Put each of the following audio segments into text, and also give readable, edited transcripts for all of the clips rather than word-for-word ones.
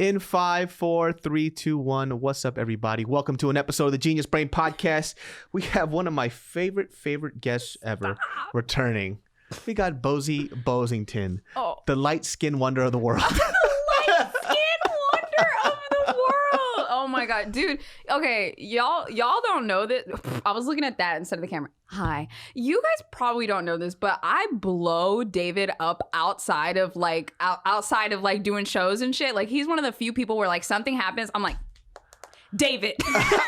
In 5, 4, 3, 2, 1. What's up, everybody? Welcome to an episode of the Genius Brain Podcast. We have one of my favorite guests ever returning. We got Boze Bozington, the light-skinned wonder of the world. Oh my God, dude. Okay, y'all don't know that. I was looking at that instead of the camera. Hi. You guys probably don't know this, but I blow David up outside of like doing shows and shit. Like, he's one of the few people where like something happens, I'm like, David.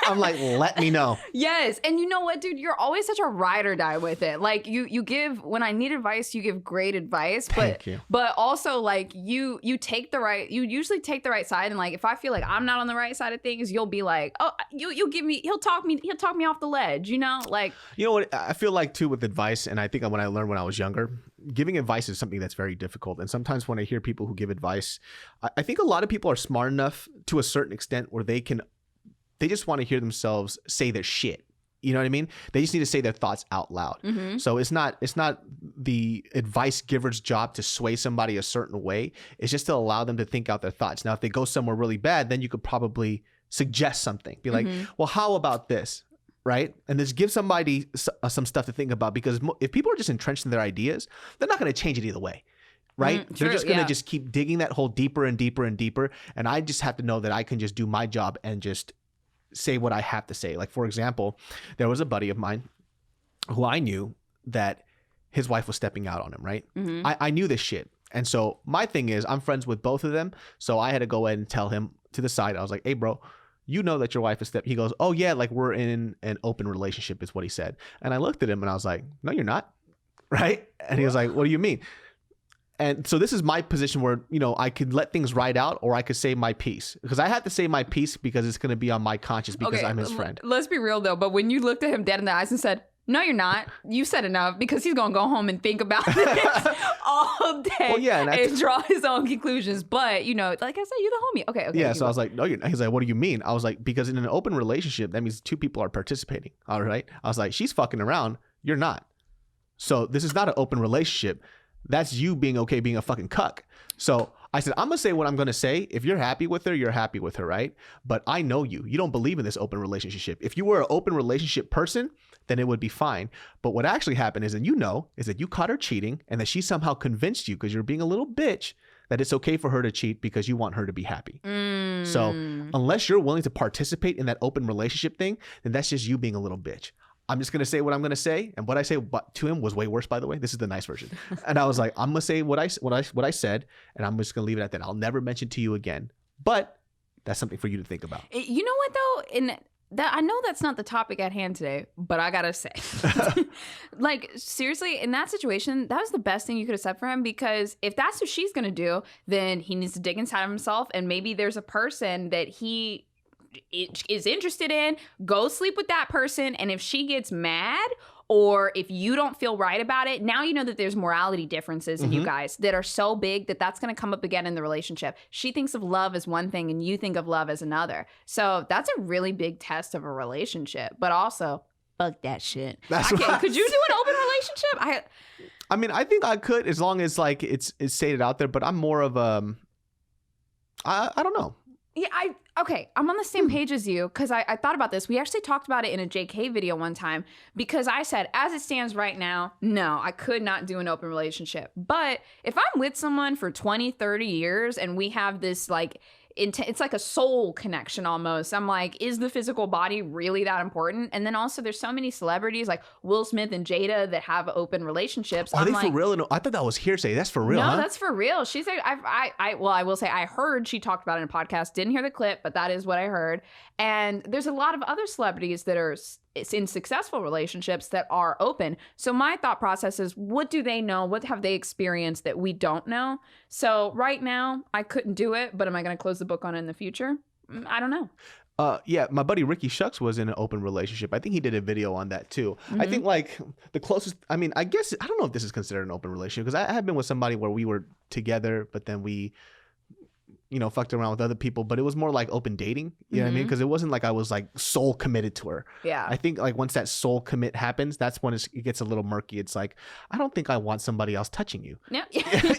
I'm like, let me know. Yes. And you know what, dude? You're always such a ride or die with it. Like, you give, when I need advice, you give great advice. Thank you. But also, like, you usually take the right side. And like, if I feel like I'm not on the right side of things, you'll be like, oh, he'll talk me off the ledge, you know? Like, you know what? I feel like too with advice, and I think when I learned when I was younger, giving advice is something that's very difficult. And sometimes when I hear people who give advice, I think a lot of people are smart enough to a certain extent where they just want to hear themselves say their shit. You know what I mean? They just need to say their thoughts out loud. Mm-hmm. So it's not the advice giver's job to sway somebody a certain way. It's just to allow them to think out their thoughts. Now, if they go somewhere really bad, then you could probably suggest something. Be like, well, how about this? Right? And just give somebody some stuff to think about, because if people are just entrenched in their ideas, they're not going to change it either way. Right? They're just going to just keep digging that hole deeper and deeper and deeper. And I just have to know that I can just do my job and just say what I have to say. Like, for example, there was a buddy of mine who I knew that his wife was stepping out on him, right? Mm-hmm. I knew this shit. And so my thing is, I'm friends with both of them. So I had to go ahead and tell him to the side. I was like, hey, bro, you know that your wife is He goes, oh, yeah, like we're in an open relationship is what he said. And I looked at him and I was like, no, you're not. Right? And he was like, what do you mean? And so this is my position where, you know, I could let things ride out, or I could say my piece, because I have to say my piece because it's going to be on my conscience because I'm his friend. Let's be real, though. But when you looked at him dead in the eyes and said, no, you're not, you said enough, because he's going to go home and think about this all day, well, yeah, and draw his own conclusions. But, you know, like I said, you're the homie. Okay. Yeah. So I was like, no, you're not. He's like, what do you mean? I was like, because in an open relationship, that means two people are participating. All right. I was like, she's fucking around. You're not. So this is not an open relationship. That's you being okay being a fucking cuck. So I said, I'm going to say what I'm going to say. If you're happy with her, you're happy with her, right? But I know you. You don't believe in this open relationship. If you were an open relationship person, then it would be fine. But what actually happened is, and you know, is that you caught her cheating and that she somehow convinced you, because you're being a little bitch, that it's okay for her to cheat because you want her to be happy. So unless you're willing to participate in that open relationship thing, then that's just you being a little bitch. I'm just going to say what I'm going to say. And what I say to him was way worse, by the way. This is the nice version. And I was like, I'm going to say what I said, and I'm just going to leave it at that. I'll never mention to you again. But that's something for you to think about. You know what, though? I know that's not the topic at hand today, but I got to say, like, seriously, in that situation, that was the best thing you could have said for him, because if that's what she's going to do, then he needs to dig inside of himself. And maybe there's a person that he is interested in, go sleep with that person. And if she gets mad, or if you don't feel right about it, now you know that there's morality differences in you guys that are so big that that's going to come up again in the relationship. She thinks of love as one thing and you think of love as another. So that's a really big test of a relationship. But also, fuck that shit. Could you do an open relationship? I mean, I think I could, as long as like it's stated out there. But I'm more of I don't know. Yeah, I'm on the same page as you, because I thought about this. We actually talked about it in a JK video one time, because I said, as it stands right now, no, I could not do an open relationship. But if I'm with someone for 20, 30 years and we have this like, it's like a soul connection almost. I'm like, is the physical body really that important? And then also there's so many celebrities like Will Smith and Jada that have open relationships. Are they for real? I thought that was hearsay. That's for real, No, huh? that's for real. She's like, I will say I heard she talked about it in a podcast. Didn't hear the clip, but that is what I heard. And there's a lot of other celebrities that are in successful relationships that are open. So my thought process is, what do they know? What have they experienced that we don't know? So right now, I couldn't do it, but am I going to close the book on it in the future? I don't know. Yeah, my buddy Ricky Shucks was in an open relationship. I think he did a video on that too. I think like the closest, I mean, I guess, I don't know if this is considered an open relationship, because I have been with somebody where we were together, but then we, you know, fucked around with other people, but it was more like open dating. You know what I mean? Because it wasn't like I was like soul committed to her. Yeah. I think like once that soul commit happens, that's when it gets a little murky. It's like, I don't think I want somebody else touching you. No.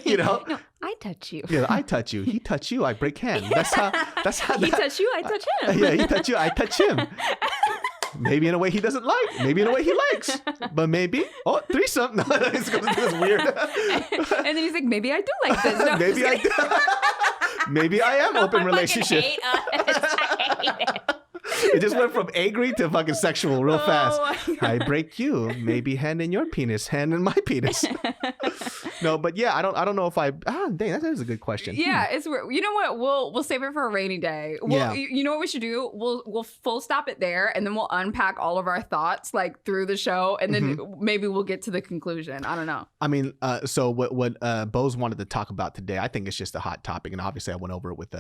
You know? No, I touch you. Yeah, I touch you. He touch you. I break hand. That's how. He touch you. I touch him. Yeah, he touch you. I touch him. Maybe in a way he doesn't like. Maybe in a way he likes. But maybe threesome. No, it's weird. And then he's like, maybe I do like this. No, maybe I do. Maybe I am open relationship. I hate it. It just went from angry to fucking sexual real fast. I break you. Maybe hand in your penis, hand in my penis. No, but yeah, I don't know if I. Dang, that is a good question. Yeah, it's weird. You know what? We'll save it for a rainy day. You know what we should do? We'll full stop it there, and then we'll unpack all of our thoughts like through the show, and then maybe we'll get to the conclusion. I don't know. I mean, so what Boze wanted to talk about today, I think it's just a hot topic, and obviously I went over it with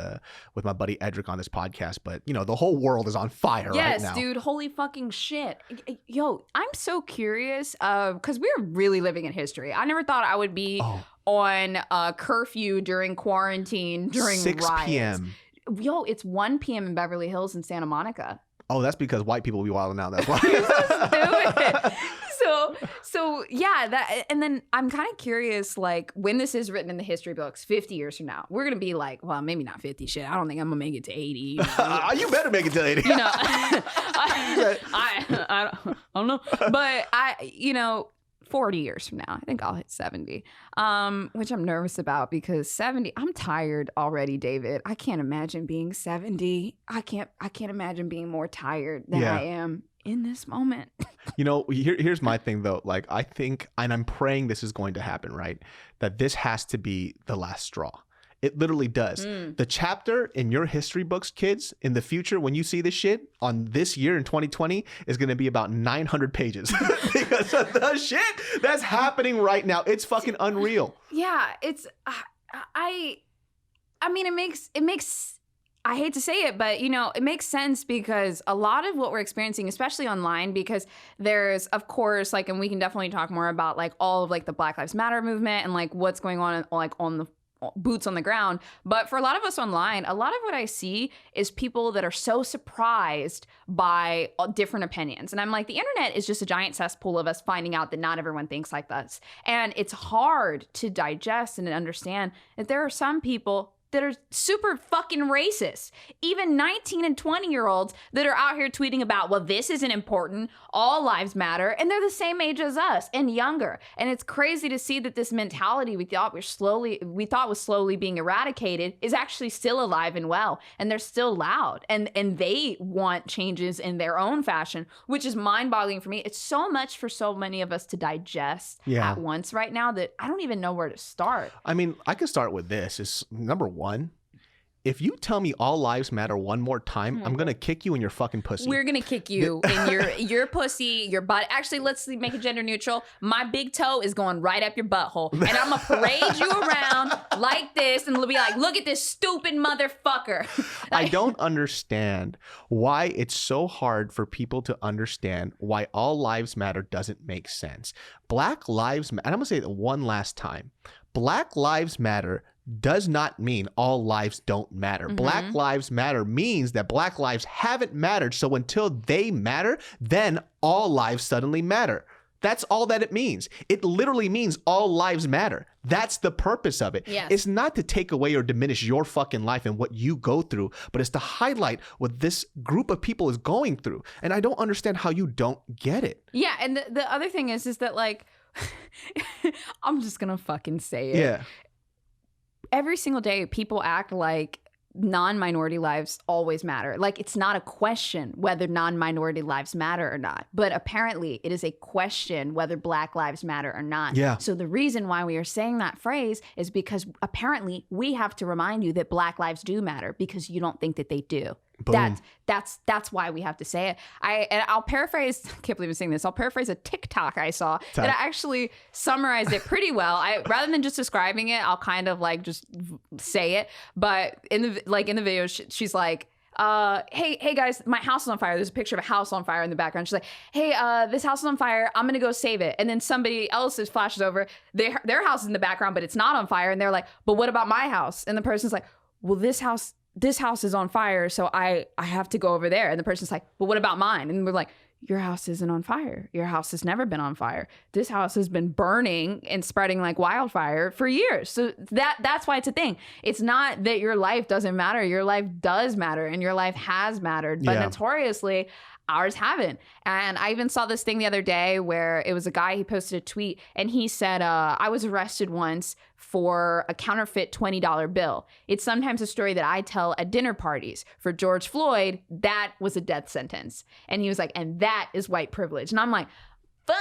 my buddy Edric on this podcast. But you know, the whole world is on fire right now. Yes, dude. Holy fucking shit. Yo, I'm so curious because we're really living in history. I never thought I would be on curfew during quarantine during 6 riots. p.m. Yo, it's 1 p.m. in Beverly Hills in Santa Monica. Oh, that's because white people be wilding out. That's why. Stupid. So yeah, that, and then I'm kind of curious, like when this is written in the history books 50 years from now, we're gonna be like, well, maybe not 50 shit. I don't think I'm gonna make it to 80. You know? You better make it to 80. You know, I don't know, but 40 years from now, I think I'll hit 70, which I'm nervous about because 70, I'm tired already, David. I can't imagine being 70. I can't imagine being more tired than I am in this moment. Here's my thing though. Like, I think, and I'm praying this is going to happen, right? That this has to be the last straw. It literally does. The chapter in your history books, kids, in the future, when you see this shit on this year in 2020, is going to be about 900 pages because of the shit that's happening right now. It's fucking unreal. Yeah, it's, I mean, it makes, I hate to say it, but it makes sense because a lot of what we're experiencing, especially online, because there's, of course, like, and we can definitely talk more about like all of like the Black Lives Matter movement and like what's going on like on the boots on the ground. But for a lot of us online, a lot of what I see is people that are so surprised by different opinions. And I'm like, the internet is just a giant cesspool of us finding out that not everyone thinks like us. And it's hard to digest and understand that there are some people that are super fucking racist. Even 19 and 20-year-olds that are out here tweeting about, well, this isn't important, all lives matter, and they're the same age as us and younger. And it's crazy to see that this mentality we thought was slowly being eradicated is actually still alive and well, and they're still loud, and they want changes in their own fashion, which is mind-boggling for me. It's so much for so many of us to digest at once right now that I don't even know where to start. I mean, I can start with this. Is number one, if you tell me all lives matter one more time, I'm gonna kick you in your fucking pussy. We're gonna kick you in your pussy, your butt. Actually, let's make it gender neutral. My big toe is going right up your butthole, and I'm gonna parade you around like this, and be like, "Look at this stupid motherfucker." I don't understand why it's so hard for people to understand why all lives matter doesn't make sense. Black lives matter. And I'm gonna say it one last time. Black lives matter does not mean all lives don't matter. Black lives matter means that black lives haven't mattered. So until they matter, then all lives suddenly matter. That's all that it means. It literally means all lives matter. That's the purpose of it. Yes. It's not to take away or diminish your fucking life and what you go through, but it's to highlight what this group of people is going through. And I don't understand how you don't get it. Yeah, and the other thing is that like, I'm just gonna fucking say it. Yeah. Every single day, people act like non-minority lives always matter. Like, it's not a question whether non-minority lives matter or not. But apparently, it is a question whether Black lives matter or not. Yeah. So the reason why we are saying that phrase is because apparently we have to remind you that Black lives do matter because you don't think that they do. Boom. That's why we have to say it. I'll paraphrase. I can't believe I'm saying this. I'll paraphrase a TikTok I saw that actually summarized it pretty well. Rather than just describing it, I'll kind of like just say it. But in the video, she's like, hey guys, my house is on fire. There's a picture of a house on fire in the background. She's like, hey, this house is on fire. I'm gonna go save it. And then somebody else flashes over. Their house is in the background, but it's not on fire. And they're like, but what about my house? And the person's like, well, this house is on fire, so I have to go over there. And the person's like, but what about mine? And we're like, your house isn't on fire. Your house has never been on fire. This house has been burning and spreading like wildfire for years. So that's why it's a thing. It's not that your life doesn't matter. Your life does matter, and your life has mattered. But notoriously, ours haven't. And I even saw this thing the other day where it was a guy, he posted a tweet and he said, I was arrested once for a counterfeit $20 bill. It's sometimes a story that I tell at dinner parties. For George Floyd, that was a death sentence. And he was like, and that is white privilege. And I'm like, fuck.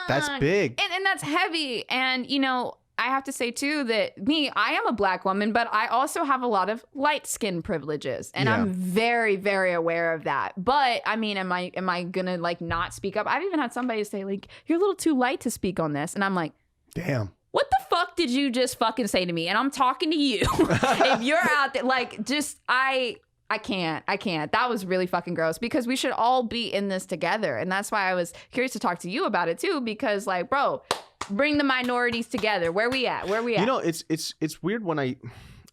That's big. And that's heavy. And, you know, I have to say, too, that I am a Black woman, but I also have a lot of light skin privileges. And I'm very, very aware of that. But I mean, am I going to like not speak up? I've even had somebody say like, you're a little too light to speak on this. And I'm like, damn. What the fuck did you just fucking say to me? And I'm talking to you. If you're out there, like, just, I can't. That was really fucking gross, because we should all be in this together. And that's why I was curious to talk to you about it too, because like, bro, bring the minorities together. Where we at? You know, it's weird when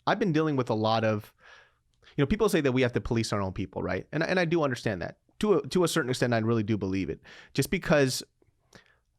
I've been dealing with a lot of, you know, people say that we have to police our own people, right? And I do understand that. To a certain extent, I really do believe it. Just because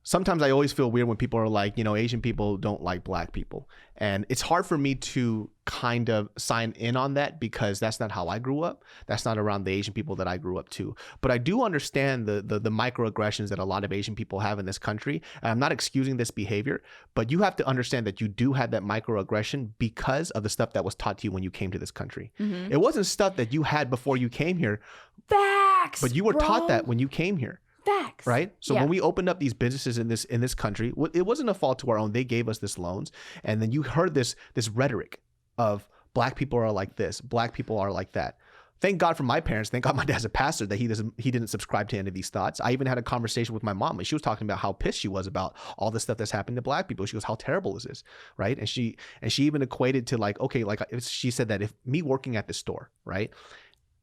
sometimes I always feel weird when people are like, you know, Asian people don't like Black people. And it's hard for me to kind of sign in on that, because that's not how I grew up. That's not around the Asian people that I grew up to. But I do understand the microaggressions that a lot of Asian people have in this country. And I'm not excusing this behavior, but you have to understand that you do have that microaggression because of the stuff that was taught to you when you came to this country. Mm-hmm. It wasn't stuff that you had before you came here. Facts, but you were taught that when you came here. Facts. Right? So when we opened up these businesses in this country, it wasn't a fault to our own. They gave us this loans. And then you heard this rhetoric of Black people are like this, Black people are like that. Thank God for my parents. Thank God my dad's a pastor, that he didn't subscribe to any of these thoughts. I even had a conversation with my mom, and she was talking about how pissed she was about all the stuff that's happened to Black people. She goes, how terrible is this? Right? And she even equated to like, okay, like she said that if me working at the store, right?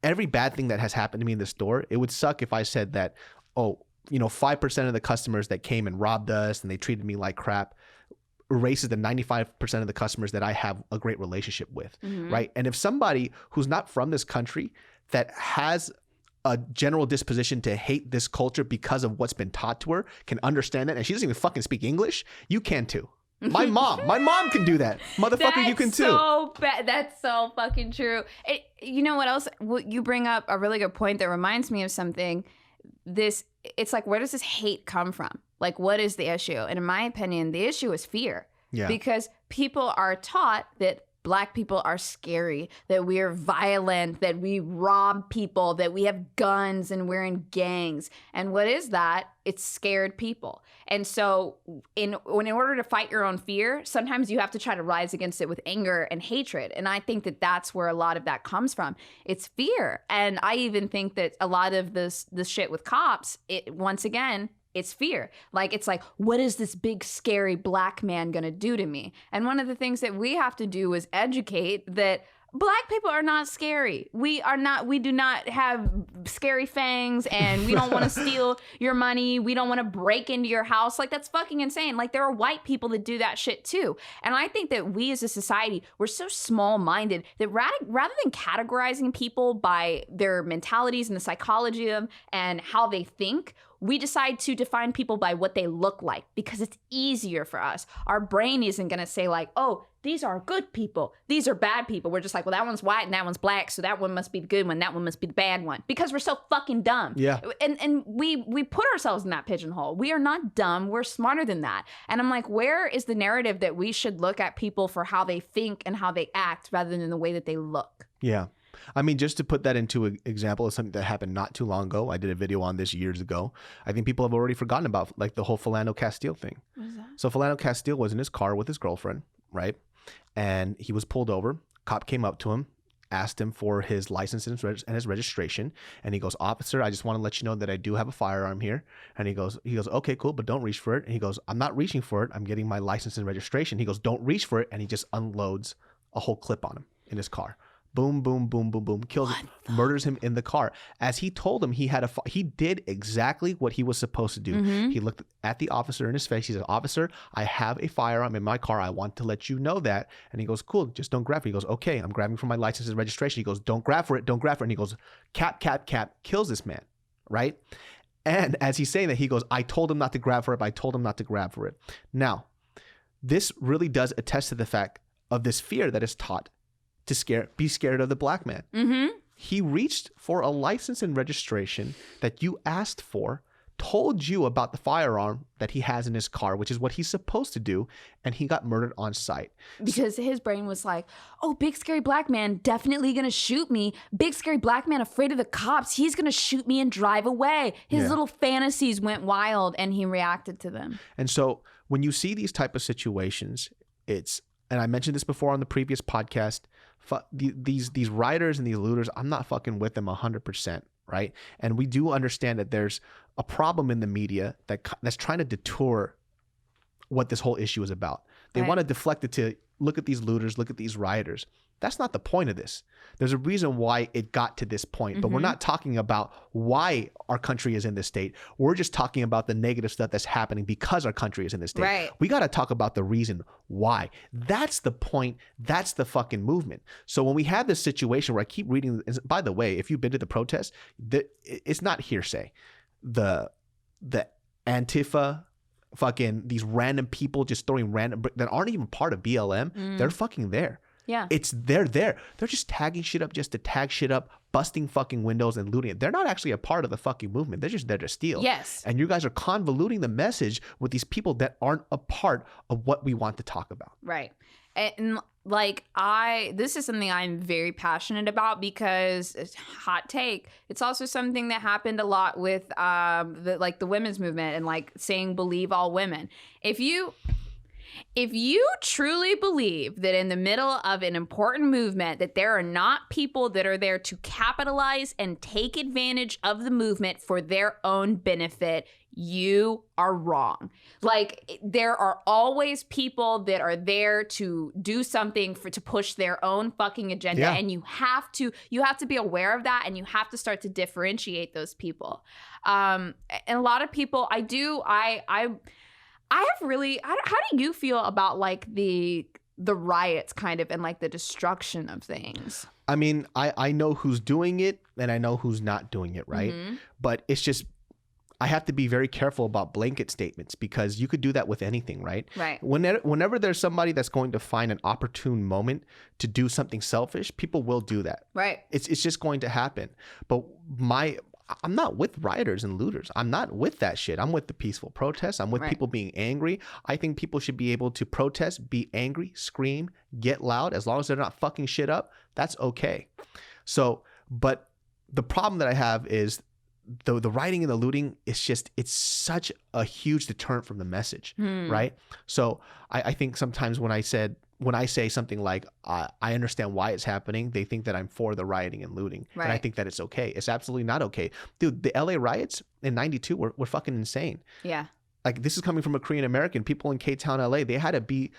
Every bad thing that has happened to me in the store, it would suck if I said that, oh, you know, 5% of the customers that came and robbed us and they treated me like crap erases the 95% of the customers that I have a great relationship with, right? And if somebody who's not from this country that has a general disposition to hate this culture because of what's been taught to her can understand that, and she doesn't even fucking speak English, you can too. My mom can do that. Motherfucker, you can too. So bad. That's so fucking true. You know what else? You bring up a really good point that reminds me of something. It's like, where does this hate come from? Like, what is the issue? And in my opinion, the issue is fear. Yeah. Because people are taught that Black people are scary, that we are violent, that we rob people, that we have guns and we're in gangs. And what is that? It's scared people. And so in order to fight your own fear, sometimes you have to try to rise against it with anger and hatred. And I think that that's where a lot of that comes from. It's fear. And I even think that a lot of this shit with cops, once again, it's fear. Like, it's like, what is this big, scary Black man going to do to me? And one of the things that we have to do is educate that Black people are not scary. We do not have scary fangs, and we don't want to steal your money. We don't want to break into your house. Like, that's fucking insane. Like, there are white people that do that shit too. And I think that we as a society, we're so small-minded that rather than categorizing people by their mentalities and the psychology of them and how they think, we decide to define people by what they look like, because it's easier for us. Our brain isn't going to say like, oh, these are good people, these are bad people. We're just like, well, that one's white and that one's Black, so that one must be the good one, that one must be the bad one, because we're so fucking dumb. Yeah. And we put ourselves in that pigeonhole. We are not dumb. We're smarter than that. And I'm like, where is the narrative that we should look at people for how they think and how they act rather than the way that they look? Yeah. I mean, just to put that into an example of something that happened not too long ago, I did a video on this years ago. I think people have already forgotten about like the whole Philando Castile thing. What is that? So Philando Castile was in his car with his girlfriend, right? And he was pulled over. Cop came up to him, asked him for his license and his registration. And he goes, officer, I just want to let you know that I do have a firearm here. And he goes, okay, cool, but don't reach for it. And he goes, I'm not reaching for it. I'm getting my license and registration. He goes, don't reach for it. And he just unloads a whole clip on him in his car. Boom, boom, boom, boom, boom. Kills him, murders him in the car. As he told him, he did exactly what he was supposed to do. Mm-hmm. He looked at the officer in his face. He said, officer, I have a firearm in my car. I want to let you know that. And he goes, cool, just don't grab for it. He goes, okay, I'm grabbing for my license and registration. He goes, don't grab for it, don't grab for it. And he goes, cap, kills this man, right? And as he's saying that, he goes, I told him not to grab for it, but I told him not to grab for it. Now, this really does attest to the fact of this fear that is taught to be scared of the black man. Mm-hmm. He reached for a license and registration that you asked for, told you about the firearm that he has in his car, which is what he's supposed to do, and he got murdered on sight. Because his brain was like, oh, big scary black man definitely gonna shoot me. Big scary black man afraid of the cops. He's gonna shoot me and drive away. His little fantasies went wild and he reacted to them. And so when you see these type of situations, it's, and I mentioned this before on the previous podcast, these rioters and these looters, I'm not fucking with them 100%, right? And we do understand that there's a problem in the media that's trying to detour what this whole issue is about. They want to deflect it to look at these looters, look at these rioters. That's not the point of this. There's a reason why it got to this point, but we're not talking about why our country is in this state. We're just talking about the negative stuff that's happening because our country is in this state. Right. We got to talk about the reason why. That's the point. That's the fucking movement. So when we have this situation where I keep reading, by the way, if you've been to the protest, it's not hearsay. The Antifa, fucking these random people just throwing random that aren't even part of BLM, they're fucking there. Yeah. They're there. They're just tagging shit up just to tag shit up, busting fucking windows and looting it. They're not actually a part of the fucking movement. They're just there to steal. Yes. And you guys are convoluting the message with these people that aren't a part of what we want to talk about. Right. And like this is something I'm very passionate about because hot take. It's also something that happened a lot with the women's movement and like saying believe all women. If you truly believe that in the middle of an important movement that there are not people that are there to capitalize and take advantage of the movement for their own benefit, you are wrong. Like there are always people that are there to do something to push their own fucking agenda, and you have to be aware of that, and you have to start to differentiate those people. And a lot of people, I have really, how do you feel about like the riots kind of and like the destruction of things? I mean, I know who's doing it and I know who's not doing it, right? But it's just, I have to be very careful about blanket statements because you could do that with anything, right? Right. Whenever there's somebody that's going to find an opportune moment to do something selfish, people will do that. Right. It's just going to happen. But I'm not with rioters and looters. I'm not with that shit. I'm with the peaceful protests. I'm with people being angry. I think people should be able to protest, be angry, scream, get loud. As long as they're not fucking shit up, that's okay. So, but the problem that I have is the rioting and the looting, it's such a huge deterrent from the message, right? So I think sometimes when I say something like, I understand why it's happening, they think that I'm for the rioting and looting. Right. And I think that it's okay. It's absolutely not okay. Dude, the LA riots in 92 were fucking insane. Yeah. Like this is coming from a Korean American. People in K-Town, LA, they had to be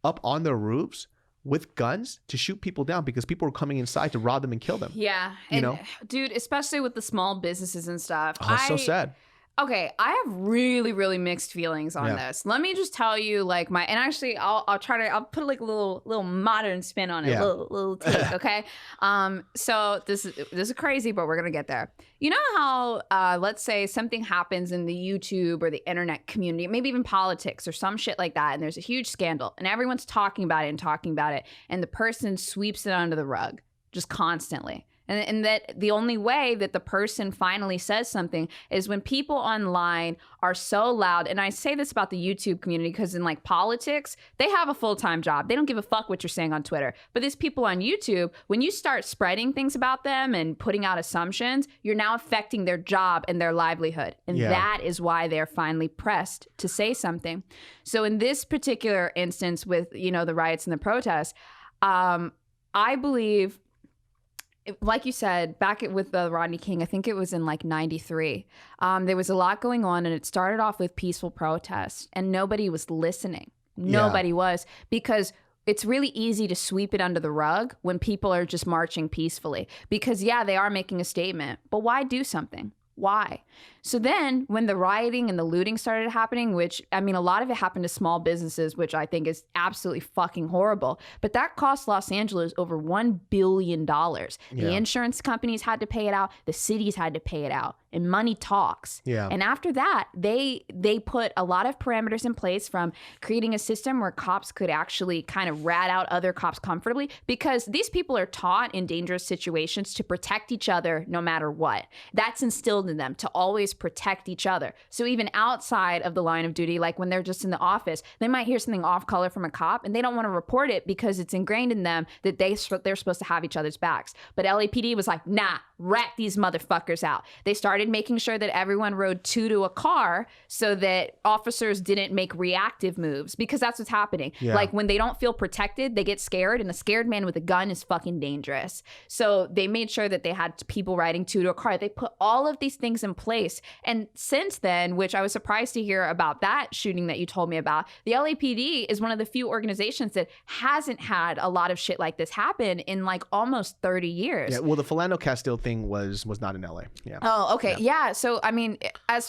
up on their roofs with guns to shoot people down because people were coming inside to rob them and kill them. Yeah. And dude, especially with the small businesses and stuff. Oh, it's so sad. Okay, I have really, really mixed feelings on this. Let me just tell you, like and actually, I'll put like a little modern spin on it, little take, okay? So this is crazy, but we're gonna get there. You know how, let's say something happens in the YouTube or the internet community, maybe even politics or some shit like that, and there's a huge scandal, and everyone's talking about it, and the person sweeps it under the rug just constantly. And that the only way that the person finally says something is when people online are so loud. And I say this about the YouTube community because in like politics, they have a full-time job. They don't give a fuck what you're saying on Twitter. But these people on YouTube, when you start spreading things about them and putting out assumptions, you're now affecting their job and their livelihood. And that is why they're finally pressed to say something. So in this particular instance with, the riots and the protests, I believe, like you said, back with the Rodney King, I think it was in like 93. There was a lot going on, and it started off with peaceful protests, and nobody was listening. Nobody was, because it's really easy to sweep it under the rug when people are just marching peacefully. Because, they are making a statement, but why do something? Why? So then when the rioting and the looting started happening, which, I mean, a lot of it happened to small businesses, which I think is absolutely fucking horrible. But that cost Los Angeles over $1 billion. The insurance companies had to pay it out. The cities had to pay it out. And money talks. Yeah. And after that, they put a lot of parameters in place, from creating a system where cops could actually kind of rat out other cops comfortably, because these people are taught in dangerous situations to protect each other no matter what. That's instilled in them, to always protect each other. So even outside of the line of duty, like when they're just in the office, they might hear something off color from a cop and they don't want to report it because it's ingrained in them that they're supposed to have each other's backs. But LAPD was like, nah, rat these motherfuckers out. They started making sure that everyone rode two to a car so that officers didn't make reactive moves, because that's what's happening. Yeah. Like when they don't feel protected, they get scared, and a scared man with a gun is fucking dangerous. So they made sure that they had people riding two to a car. They put all of these things in place. And since then, which I was surprised to hear about that shooting that you told me about, the LAPD is one of the few organizations that hasn't had a lot of shit like this happen in like almost 30 years. Yeah, well, the Philando Castile thing was not in LA. Yeah. Oh, okay. Yeah. So, I mean, I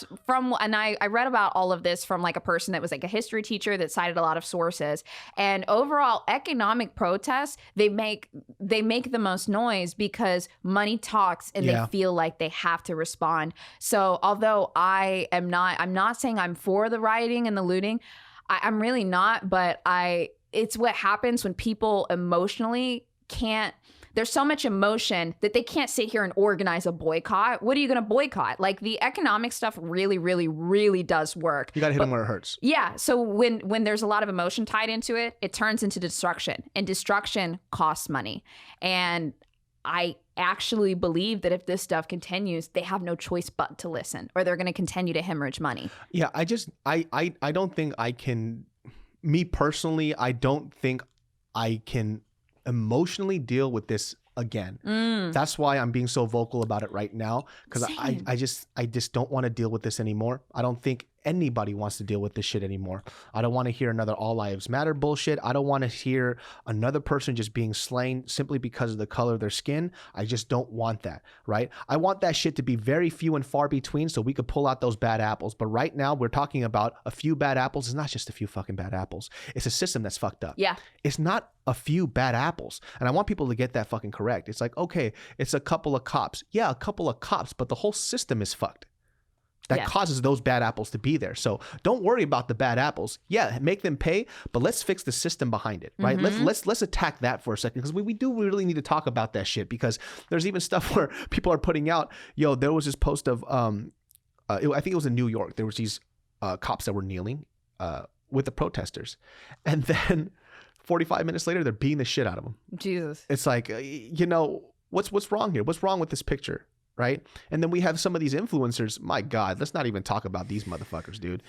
read about all of this from like a person that was like a history teacher that cited a lot of sources. And overall, economic protests, they make the most noise because money talks, and they feel like they have to respond. So, although I'm not saying I'm for the rioting and the looting. I'm really not, but it's what happens when people emotionally can't. There's so much emotion that they can't sit here and organize a boycott. What are you going to boycott? Like, the economic stuff really, really, really does work. You got to hit them where it hurts. Yeah. So when there's a lot of emotion tied into it, it turns into destruction, and destruction costs money. And I actually believe that if this stuff continues, they have no choice but to listen, or they're going to continue to hemorrhage money. Yeah. I don't think I can, me personally, I don't think I can emotionally deal with this again. That's why I'm being so vocal about it right now, because I just don't want to deal with this anymore. I don't think anybody wants to deal with this shit anymore. I don't want to hear another all lives matter bullshit. I don't want to hear another person just being slain simply because of the color of their skin. I just don't want that, right? I want that shit to be very few and far between so we could pull out those bad apples. But right now we're talking about a few bad apples. It's not just a few fucking bad apples. It's a system that's fucked up. Yeah. It's not a few bad apples. And I want people to get that fucking correct. It's like, okay, it's a couple of cops. Yeah, a couple of cops, but the whole system is fucked. That causes those bad apples to be there. So don't worry about the bad apples. Yeah, make them pay, but let's fix the system behind it, right? Let's attack that for a second, because we really need to talk about that shit, because there's even stuff where people are putting out, there was this post of, I think it was in New York. There was these cops that were kneeling with the protesters, and then 45 minutes later, they're beating the shit out of them. Jesus. It's like, what's wrong here? What's wrong with this picture? Right? And then we have some of these influencers. My God, let's not even talk about these motherfuckers, dude.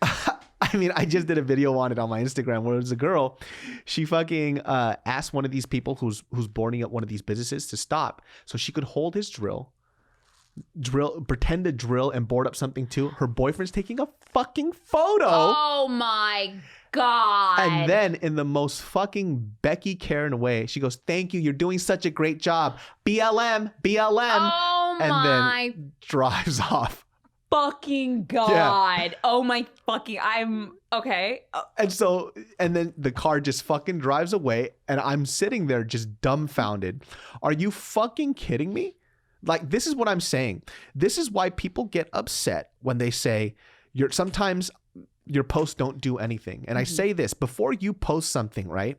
I mean, I just did a video on it on my Instagram where there's a girl. She fucking asked one of these people who's boarding up one of these businesses to stop so she could hold his drill, pretend to drill and board up something too. Her boyfriend's taking a fucking photo. Oh my God. And then in the most fucking Becky Karen way, she goes, "Thank you. You're doing such a great job. BLM, BLM." Oh and my then drives off. Fucking God. Yeah. Oh my fucking, I'm okay. And then the car just fucking drives away, and I'm sitting there just dumbfounded. Are you fucking kidding me? Like, this is what I'm saying. This is why people get upset when they say sometimes your posts don't do anything. And I say this before you post something, right?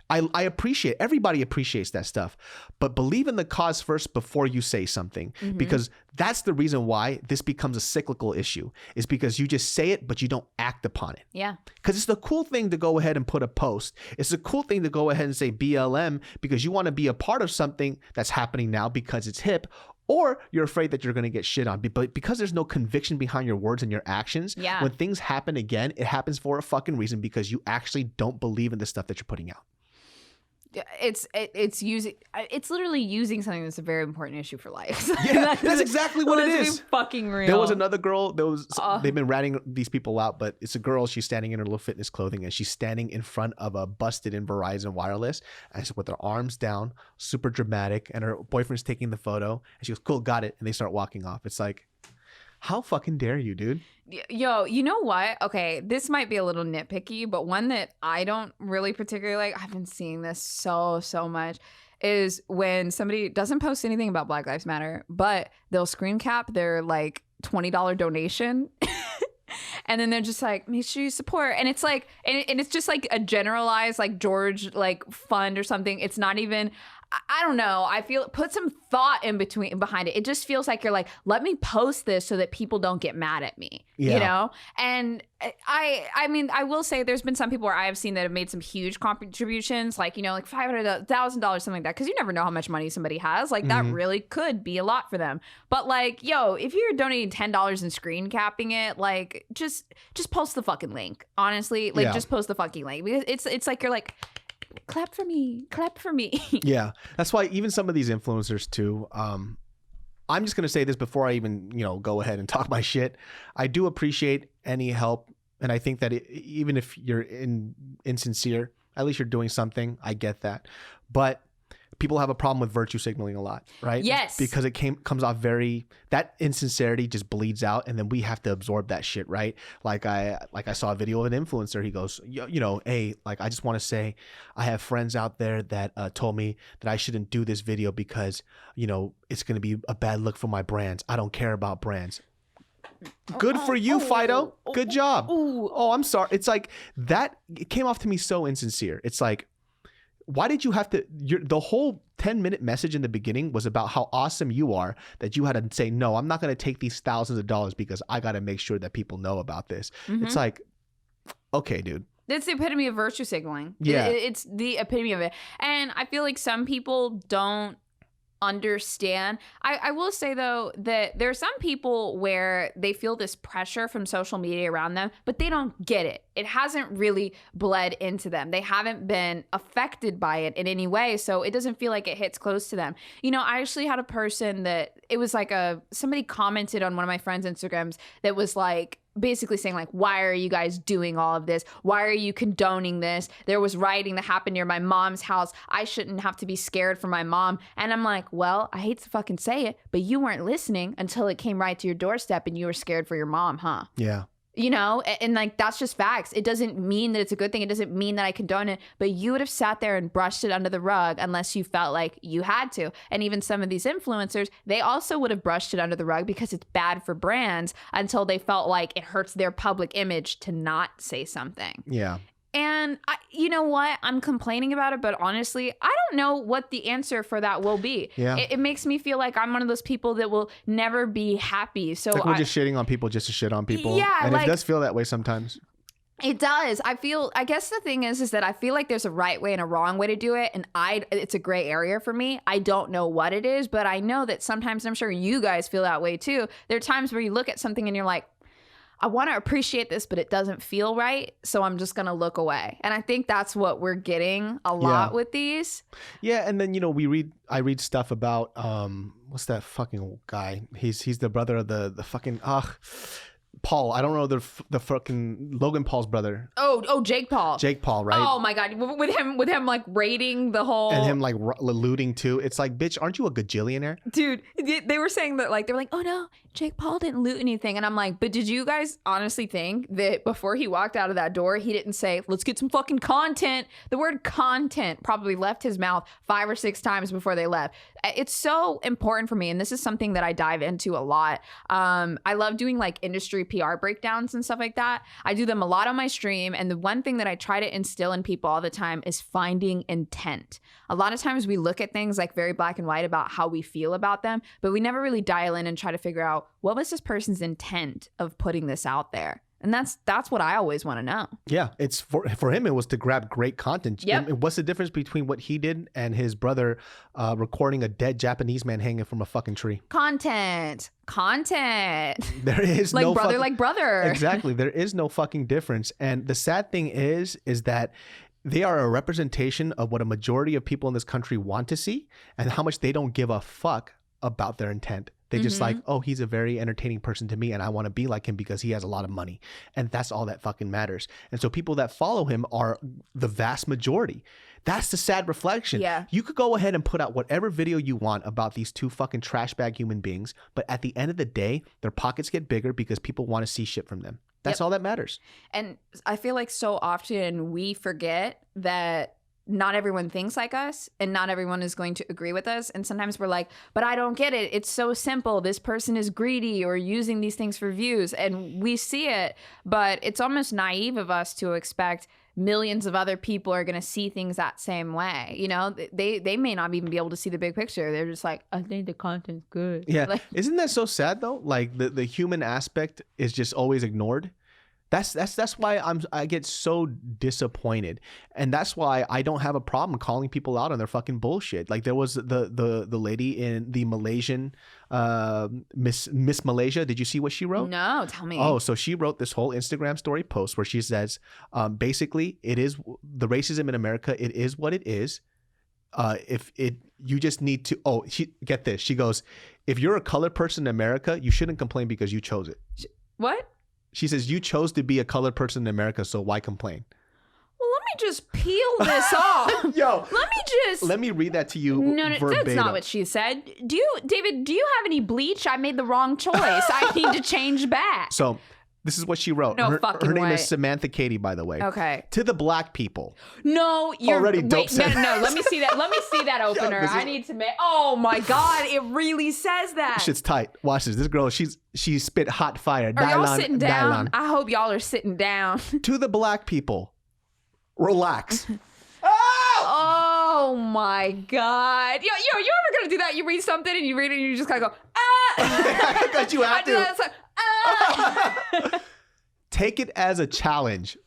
I appreciate, everybody appreciates that stuff, but believe in the cause first before you say something, because that's the reason why this becomes a cyclical issue, is because you just say it, but you don't act upon it. Yeah. Because it's the cool thing to go ahead and put a post. It's a cool thing to go ahead and say BLM because you want to be a part of something that's happening now because it's hip, or you're afraid that you're going to get shit on. But because there's no conviction behind your words and your actions, when things happen again, it happens for a fucking reason, because you actually don't believe in the stuff that you're putting out. It's literally using something that's a very important issue for life. Yeah, that's exactly what it is. Fucking real. There was another girl. They've been ratting these people out, but it's a girl. She's standing in her little fitness clothing, and she's standing in front of a busted-in Verizon wireless, and she's with her arms down, super dramatic. And her boyfriend's taking the photo, and she goes, "Cool, got it." And they start walking off. It's like, How fucking dare you, dude? Yo, you know what? Okay, this might be a little nitpicky, but one that I don't really particularly like, I've been seeing this so much, is when somebody doesn't post anything about Black Lives Matter, but they'll screen cap their like $20 donation. And then they're just like, make sure you support. And it's like, and it's just like a generalized like George like fund or something. It's not even, I don't know. I feel put some thought behind it. It just feels like you're like, let me post this so that people don't get mad at me, you know? And I mean, I will say there's been some people where I have seen that have made some huge contributions, like, you know, like $500,000, something like that. Cause you never know how much money somebody has. Like that really could be a lot for them. But like, yo, if you're donating $10 and screen capping it, like just post the fucking link. Honestly, like just post the fucking link, because it's like, you're like, clap for me. Yeah, that's why even some of these influencers too, I'm just gonna say this before I even, you know, go ahead and talk my shit. I do appreciate any help, and I think that even if you're insincere, at least you're doing something. I get that, but people have a problem with virtue signaling a lot, right? Yes. Because it comes off that insincerity just bleeds out, and then we have to absorb that shit, right? Like I saw a video of an influencer. He goes, you know, hey, like I just want to say, I have friends out there that told me that I shouldn't do this video because, you know, it's going to be a bad look for my brands. I don't care about brands. Good for you, Fido. Good job. Oh, I'm sorry. It's like that. It came off to me so insincere. It's like, why did you have to, the whole 10-minute message in the beginning was about how awesome you are, that you had to say, no, I'm not going to take these thousands of dollars because I got to make sure that people know about this. It's like, okay, dude. It's the epitome of virtue signaling. Yeah. It's the epitome of it. And I feel like some people don't understand. I will say though that there are some people where they feel this pressure from social media around them, but they don't get it. It hasn't really bled into them. They haven't been affected by it in any way, so it doesn't feel like it hits close to them. You know, I actually had a person that it was like somebody commented on one of my friends' Instagrams that was like, basically saying like, why are you guys doing all of this? Why are you condoning this? There was rioting that happened near my mom's house. I shouldn't have to be scared for my mom. And I'm like, well, I hate to fucking say it, but you weren't listening until it came right to your doorstep and you were scared for your mom, huh? Yeah. You know, and like, that's just facts. It doesn't mean that it's a good thing. It doesn't mean that I condone it, but you would have sat there and brushed it under the rug unless you felt like you had to. And even some of these influencers, they also would have brushed it under the rug because it's bad for brands until they felt like it hurts their public image to not say something. Yeah. And you know what? I'm complaining about it, but honestly, I don't know what the answer for that will be. Yeah. It makes me feel like I'm one of those people that will never be happy. So it's like we're just shitting on people just to shit on people. Yeah, and like, it does feel that way sometimes. It does. I guess the thing is that I feel like there's a right way and a wrong way to do it. And it's a gray area for me. I don't know what it is, but I know that sometimes, and I'm sure you guys feel that way too, there are times where you look at something and you're like, I want to appreciate this, but it doesn't feel right. So I'm just going to look away. And I think that's what we're getting a lot with these. Yeah. And then, you know, I read stuff about, what's that fucking guy? He's the brother of the fucking, Paul. I don't know the fucking Logan Paul's brother. Oh, Jake Paul. Jake Paul, right? Oh my God. With him like raiding the whole. And him like looting too. It's like, bitch, aren't you a gajillionaire? Dude, they were saying that like, they were like, oh no, Jake Paul didn't loot anything. And I'm like, but did you guys honestly think that before he walked out of that door, he didn't say, let's get some fucking content? The word content probably left his mouth 5 or 6 times before they left. It's so important for me. And this is something that I dive into a lot. I love doing like industry PR breakdowns and stuff like that. I do them a lot on my stream. And the one thing that I try to instill in people all the time is finding intent. A lot of times we look at things like very black and white about how we feel about them, but we never really dial in and try to figure out what was this person's intent of putting this out there. And that's what I always want to know. Yeah, it's for him, it was to grab great content. Yep. And what's the difference between what he did and his brother recording a dead Japanese man hanging from a fucking tree? Content. There is like no brother, like brother. Exactly. There is no fucking difference. And the sad thing is that they are a representation of what a majority of people in this country want to see and how much they don't give a fuck about their intent. They just like, oh, he's a very entertaining person to me and I want to be like him because he has a lot of money. And that's all that fucking matters. And so people that follow him are the vast majority. That's the sad reflection. Yeah. You could go ahead and put out whatever video you want about these two fucking trash bag human beings, but at the end of the day, their pockets get bigger because people want to see shit from them. That's all that matters. And I feel like so often we forget that not everyone thinks like us and not everyone is going to agree with us. And sometimes we're like, but I don't get it. It's so simple. This person is greedy or using these things for views. And we see it, but it's almost naive of us to expect millions of other people are going to see things that same way. You know, they may not even be able to see the big picture. They're just like, I think the content's good. Yeah. Like, Isn't that so sad though? Like the human aspect is just always ignored. That's why I get so disappointed, and that's why I don't have a problem calling people out on their fucking bullshit. Like there was the lady in the Malaysian Miss Malaysia. Did you see what she wrote? no, tell me. Oh, so she wrote this whole Instagram story post where she says, basically, it is the racism in America. It is what it is. You just need to. Get this. She goes, if you're a colored person in America, you shouldn't complain because you chose it. What? She says, you chose to be a colored person in America, so why complain? Well, let me just peel this off. Yo, Let me read that to you. No, verbatim. that's not what she said. David, do you have any bleach? I made the wrong choice. I need to change back. So this is what she wrote. No her fucking name way. is Samantha Katie, by the way. Okay. To the black people. No, you're Already dope wait, said. no, let me see that. Let me see that opener. this is- I need to make. Oh my God, it really says that. Shit's tight. Watch this. This girl, she spit hot fire. Are y'all Dylon, sitting down? Dylon. I hope y'all are sitting down. To the black people, relax. Oh my God. Yo, you ever gonna do that? You read something and you read it and you just kind of go, ah. Because you have I do that. to. It's like, ah. Take it as a challenge.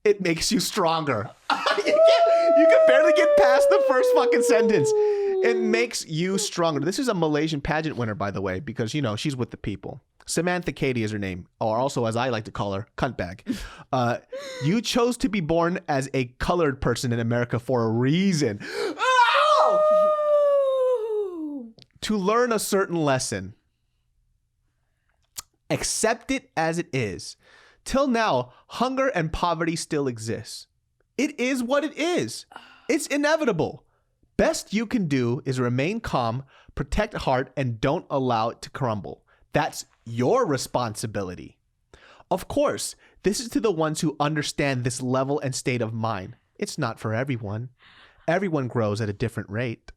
It makes you stronger. You can barely get past the first fucking sentence. It makes you stronger. This is a Malaysian pageant winner, by the way, because, she's with the people. Samantha Katie is her name, or also, as I like to call her, cuntbag. You chose to be born as a colored person in America for a reason. To learn a certain lesson. Accept it as it is. Till now, hunger and poverty still exists. It is what it is. It's inevitable. Best you can do is remain calm, protect heart, and don't allow it to crumble. That's your responsibility. Of course, this is to the ones who understand this level and state of mind. It's not for everyone. Everyone grows at a different rate.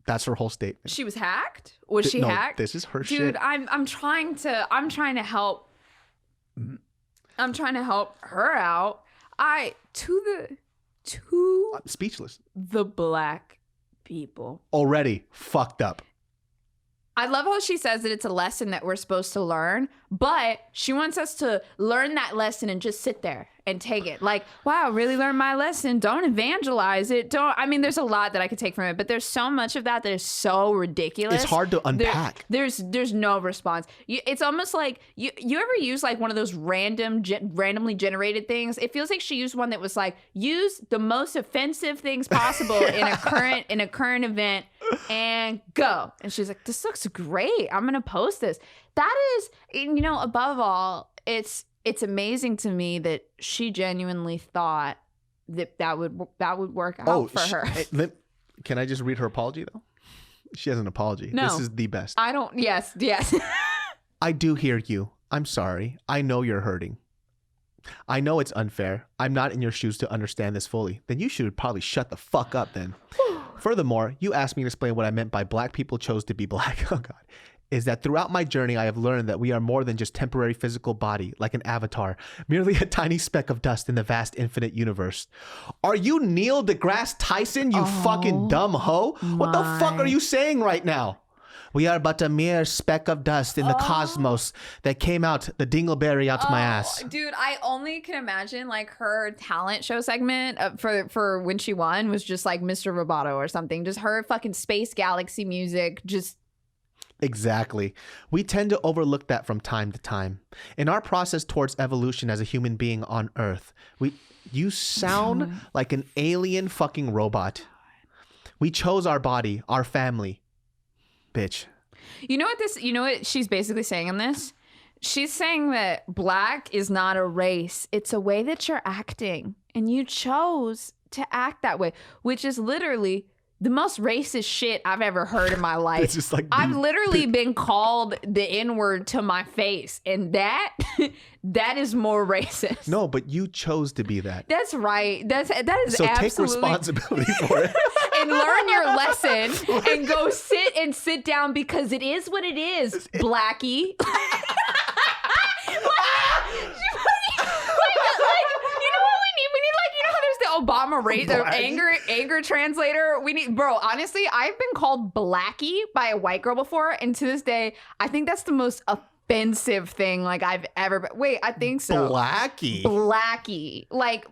That's her whole statement. She was hacked? Was she hacked? This is her Dude, shit. I'm trying to help. I'm trying to help her out. To I'm speechless. the black people. Already fucked up. I love how she says that it's a lesson that we're supposed to learn, but she wants us to learn that lesson and just sit there and take it. Like, wow, really learned my lesson. Don't evangelize it. There's a lot that I could take from it, but there's so much of that is so ridiculous. It's hard to unpack. There's no response. It's almost like you ever use like one of those randomly generated things? It feels like she used one that was like, use the most offensive things possible in a current event and go. And she's like, this looks great. I'm gonna post this. That is, above all, it's amazing to me that she genuinely thought that would work out for her. Can I just read her apology though? She has an apology. No. This is the best. I don't. Yes. I do hear you. I'm sorry. I know you're hurting. I know it's unfair. I'm not in your shoes to understand this fully. Then you should probably shut the fuck up then. Furthermore, you asked me to explain what I meant by black people chose to be black. Oh God. Is that throughout my journey, I have learned that we are more than just temporary physical body, like an avatar, merely a tiny speck of dust in the vast infinite universe. Are you Neil deGrasse Tyson, you fucking dumb hoe? What the fuck are you saying right now? We are but a mere speck of dust in the cosmos that came out, the dingleberry out my ass. Dude, I only can imagine like her talent show segment for when she won was just like Mr. Roboto or something. Just her fucking space galaxy music, just... Exactly. We tend to overlook that from time to time. In our process towards evolution as a human being on Earth, you sound like an alien fucking robot. We chose our body, our family. Bitch. You know what she's basically saying in this? She's saying that black is not a race. It's a way that you're acting. And you chose to act that way, which is literally the most racist shit I've ever heard in my life. It's just like I've literally been called the N-word to my face. And that is more racist. No, but you chose to be that. That's right. That is So absolutely. take responsibility for it. And learn your lesson and go sit down because it is what it is, Blackie. Obama rate the anger translator. We need, bro, honestly, I've been called Blackie by a white girl before, and to this day I think that's the most offensive thing like I've ever been. Wait, I think so. Blackie, like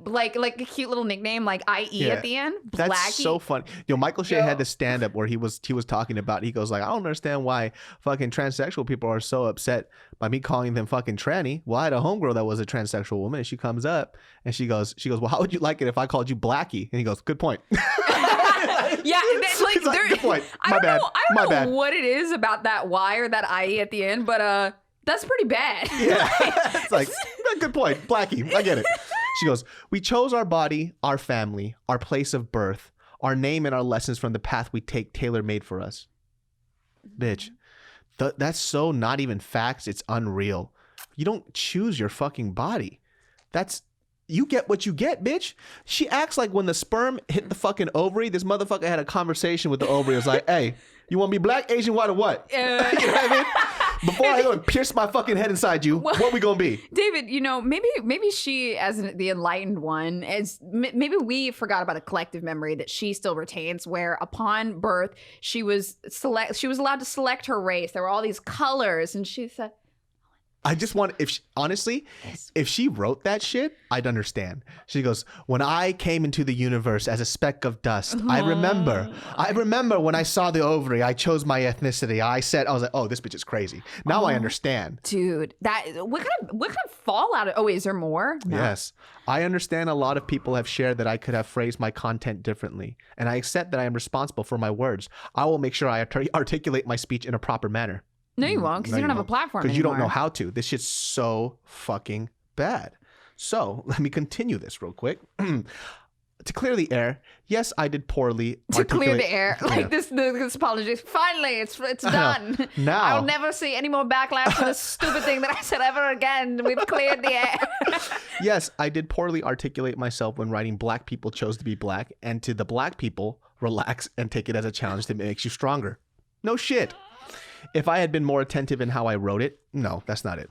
a cute little nickname, like IE at the end. Blackie. That's so funny. Michael Shea had this stand up where he was talking about, he goes like, I don't understand why fucking transsexual people are so upset by me calling them fucking tranny. Well, I had a homegirl that was a transsexual woman, and she comes up and she goes, well, how would you like it if I called you Blackie? And he goes, good point. Yeah, like good point. I don't know what it is about that Y or that IE at the end, but that's pretty bad. Yeah, it's like, good point, Blackie. I get it. She goes, we chose our body, our family, our place of birth, our name, and our lessons from the path we take tailor-made for us. Bitch, that's so not even facts. It's unreal. You don't choose your fucking body. You get what you get, bitch. She acts like when the sperm hit the fucking ovary, this motherfucker had a conversation with the ovary. It was like, hey, you want to be black, Asian, white, or what? You know what I mean? Before I go and pierce my fucking head inside you, what we gonna be? David, maybe she, as the enlightened one, maybe we forgot about a collective memory that she still retains, where upon birth she was allowed to select her race. There were all these colors, and she said, I just want, if she wrote that shit, I'd understand. She goes, when I came into the universe as a speck of dust, I remember when I saw the ovary, I chose my ethnicity. I was like, oh, this bitch is crazy. Now I understand. Dude, what kind of fallout? Oh, wait, is there more? No. Yes. I understand a lot of people have shared that I could have phrased my content differently, and I accept that I am responsible for my words. I will make sure I articulate my speech in a proper manner. No, you won't, because you don't have a platform anymore. Because you don't know how to. This shit's so fucking bad. So let me continue this real quick. To clear the air, yes, I did poorly. To clear the air, like this apology. Finally, it's done. Now I'll never see any more backlash for this stupid thing that I said ever again. We've cleared the air. Yes, I did poorly articulate myself when writing "Black people chose to be black," and to the black people, relax and take it as a challenge that makes you stronger. No shit. If I had been more attentive in how I wrote it, no, that's not it.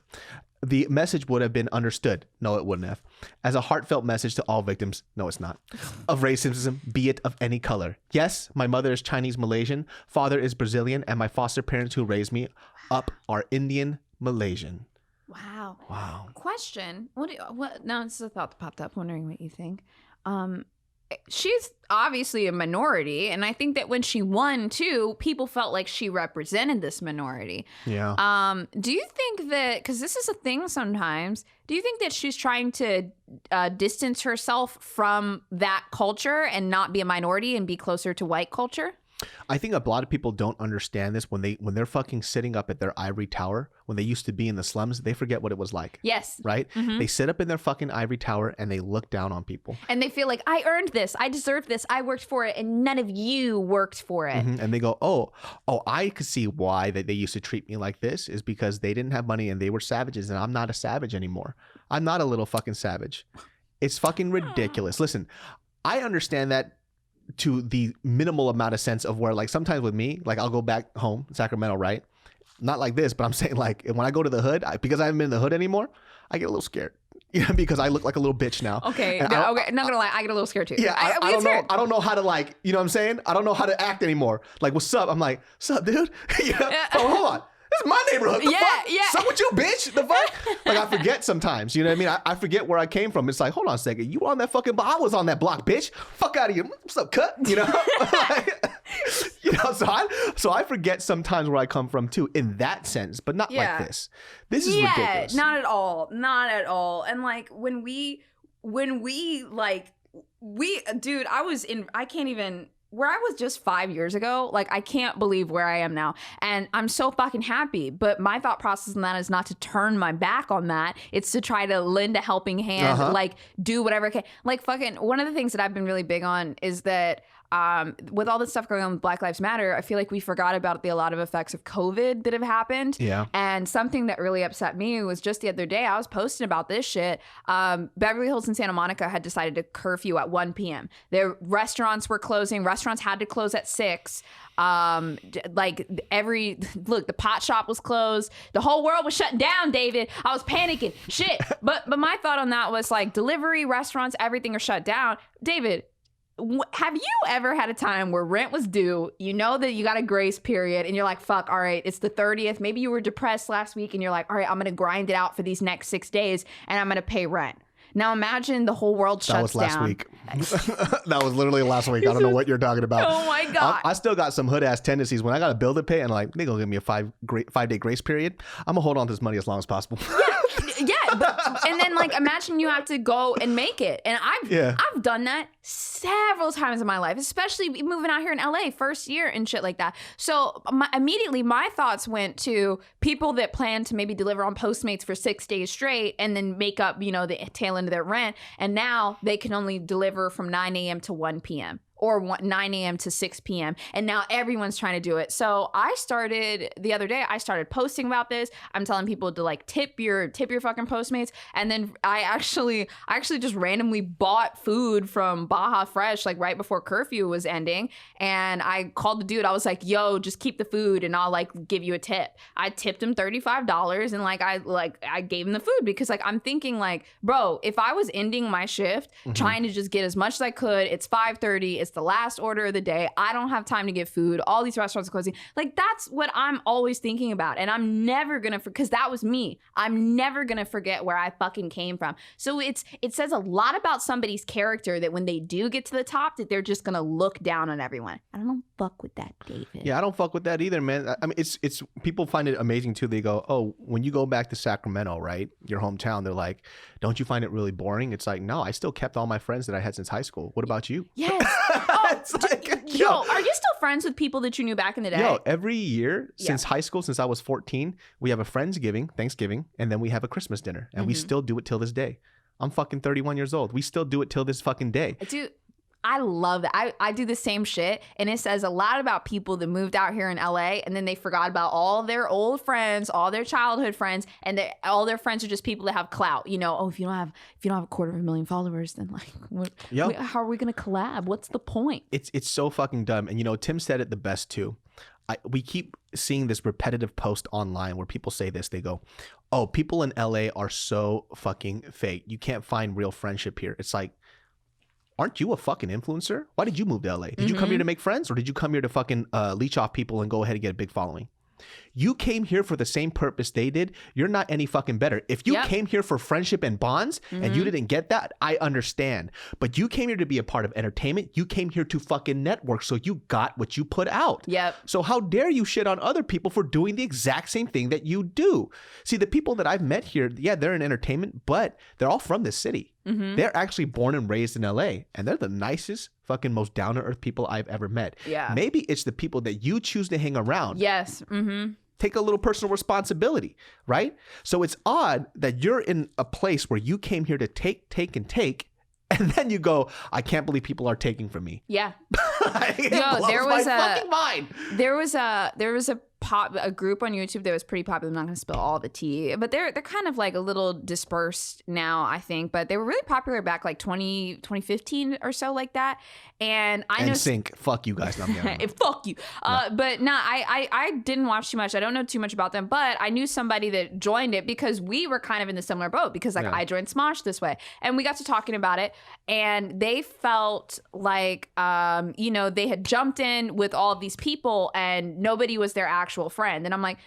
The message would have been understood. No, it wouldn't have. As a heartfelt message to all victims. No, it's not. Of racism, be it of any color. Yes, my mother is Chinese Malaysian, father is Brazilian, and my foster parents who raised me up are Indian Malaysian. Wow. Question. What? Now it's a thought that popped up. Wondering what you think. She's obviously a minority, and I think that when she won too, people felt like she represented this minority. Yeah. Do you think that, because this is a thing sometimes, do you think that she's trying to distance herself from that culture and not be a minority and be closer to white culture? I think a lot of people don't understand this when they're fucking sitting up at their ivory tower when they used to be in the slums. They forget what it was like. Yes. Right? Mm-hmm. They sit up in their fucking ivory tower and they look down on people. And they feel like, I earned this. I deserve this. I worked for it. And none of you worked for it. Mm-hmm. And they go, oh, I could see why they used to treat me like this is because they didn't have money and they were savages. And I'm not a savage anymore. I'm not a little fucking savage. It's fucking ridiculous. Listen, I understand that to the minimal amount of sense of where, like, sometimes with me, like, I'll go back home, Sacramento, right? Not like this, but I'm saying, like, when I go to the hood, because I haven't been in the hood anymore, I get a little scared. Because I look like a little bitch now. Okay, not gonna lie, I get a little scared too. Yeah, I don't know how to, like, you know what I'm saying? I don't know how to act anymore. Like, what's up? I'm like, what's up, dude? Oh, hold on. This is my neighborhood. The fuck? What's up with you, bitch? The fuck? Like, I forget sometimes. You know what I mean? I forget where I came from. It's like, hold on a second. You were on that fucking block. I was on that block, bitch. Fuck out of here. What's up, cut? You know? So I forget sometimes where I come from too, in that sense, but not like this. This is ridiculous. Not at all. Not at all. And like dude, I can't even. where I was just 5 years ago, like I can't believe where I am now. And I'm so fucking happy. But my thought process on that is not to turn my back on that. It's to try to lend a helping hand, like do whatever I can. Like fucking one of the things that I've been really big on is that with all this stuff going on with Black Lives Matter, I feel like we forgot about a lot of effects of COVID that have happened. Yeah. And something that really upset me was just the other day, I was posting about this shit. Beverly Hills and Santa Monica had decided to curfew at 1 p.m. Their restaurants were closing. Restaurants had to close at 6. Like the pot shop was closed. The whole world was shutting down, David. I was panicking. Shit. But my thought on that was like delivery, restaurants, everything are shut down. David, have you ever had a time where rent was due, you know that you got a grace period, and you're like, fuck, all right, it's the 30th. Maybe you were depressed last week and you're like, all right, I'm going to grind it out for these next 6 days and I'm going to pay rent. Now imagine the whole world shuts down. That was last week. That was literally last week. I don't know what you're talking about. Oh my God. I still got some hood ass tendencies. When I got a bill to pay and like, they gonna give me a 5-day grace period, I'm gonna hold on to this money as long as possible. Yeah, but, and then like imagine you have to go and make it, and I've done that several times in my life, especially moving out here in LA first year and shit like that. So immediately my thoughts went to people that plan to maybe deliver on Postmates for 6 days straight and then make up, you know, the tail end of their rent, and now they can only deliver from 9 a.m. to 1 p.m. or 9 a.m. to 6 p.m. And now everyone's trying to do it. So the other day, I started posting about this. I'm telling people to like tip your fucking Postmates. And then I actually just randomly bought food from Baja Fresh like right before curfew was ending. And I called the dude. I was like, yo, just keep the food and I'll like give you a tip. I tipped him $35 and I gave him the food because like I'm thinking like, bro, if I was ending my shift trying to just get as much as I could, it's 5:30, it's the last order of the day, I don't have time to get food, all these restaurants are closing. Like that's what I'm always thinking about, and I'm never gonna because that was me. I'm never gonna forget where I fucking came from. So it says a lot about somebody's character that when they do get to the top that they're just gonna look down on everyone. I don't fuck with that, David. Yeah, I don't fuck with that either, man. I mean, it's people find it amazing too. They go, oh, when you go back to Sacramento, right, your hometown, they're like, don't you find it really boring? It's like, no, I still kept all my friends that I had since high school. What about you? Yes. Yo, are you still friends with people that you knew back in the day? Yo, every year since high school, since I was 14, we have a Friendsgiving, Thanksgiving, and then we have a Christmas dinner. And we still do it till this day. I'm fucking 31 years old. We still do it till this fucking day. Dude, I love that. I do the same shit. And it says a lot about people that moved out here in LA and then they forgot about all their old friends, all their childhood friends, and all their friends are just people that have clout. You know, if you don't have 250,000 followers, then like, how are we gonna collab? What's the point? It's so fucking dumb. And you know, Tim said it the best too. We keep seeing this repetitive post online where people say this. They go, oh, people in LA are so fucking fake. You can't find real friendship here. It's like, aren't you a fucking influencer? Why did you move to LA? Did you come here to make friends, or did you come here to fucking leech off people and go ahead and get a big following? You came here for the same purpose they did. You're not any fucking better. If you came here for friendship and bonds and you didn't get that, I understand. But you came here to be a part of entertainment. You came here to fucking network, so you got what you put out. Yep. So how dare you shit on other people for doing the exact same thing that you do? See, the people that I've met here, yeah, they're in entertainment, but they're all from this city. They're actually born and raised in LA, and they're the nicest, fucking most down-to-earth people I've ever met. Yeah. Maybe it's the people that you choose to hang around. Yes. Take a little personal responsibility, right? So it's odd that you're in a place where you came here to take, and then you go, I can't believe people are taking from me. Yeah. There was fucking mind. There was a group on YouTube that was pretty popular. I'm not going to spill all the tea, but they're kind of like a little dispersed now, I think. But they were really popular back like 2015 or so, like that. And I know NSYNC, fuck you guys. Fuck you. But I didn't watch too much. I don't know too much about them, but I knew somebody that joined it because we were kind of in the similar boat because I joined Smosh this way, and we got to talking about it, and they felt like they had jumped in with all of these people and nobody was their actual friend. And I'm like,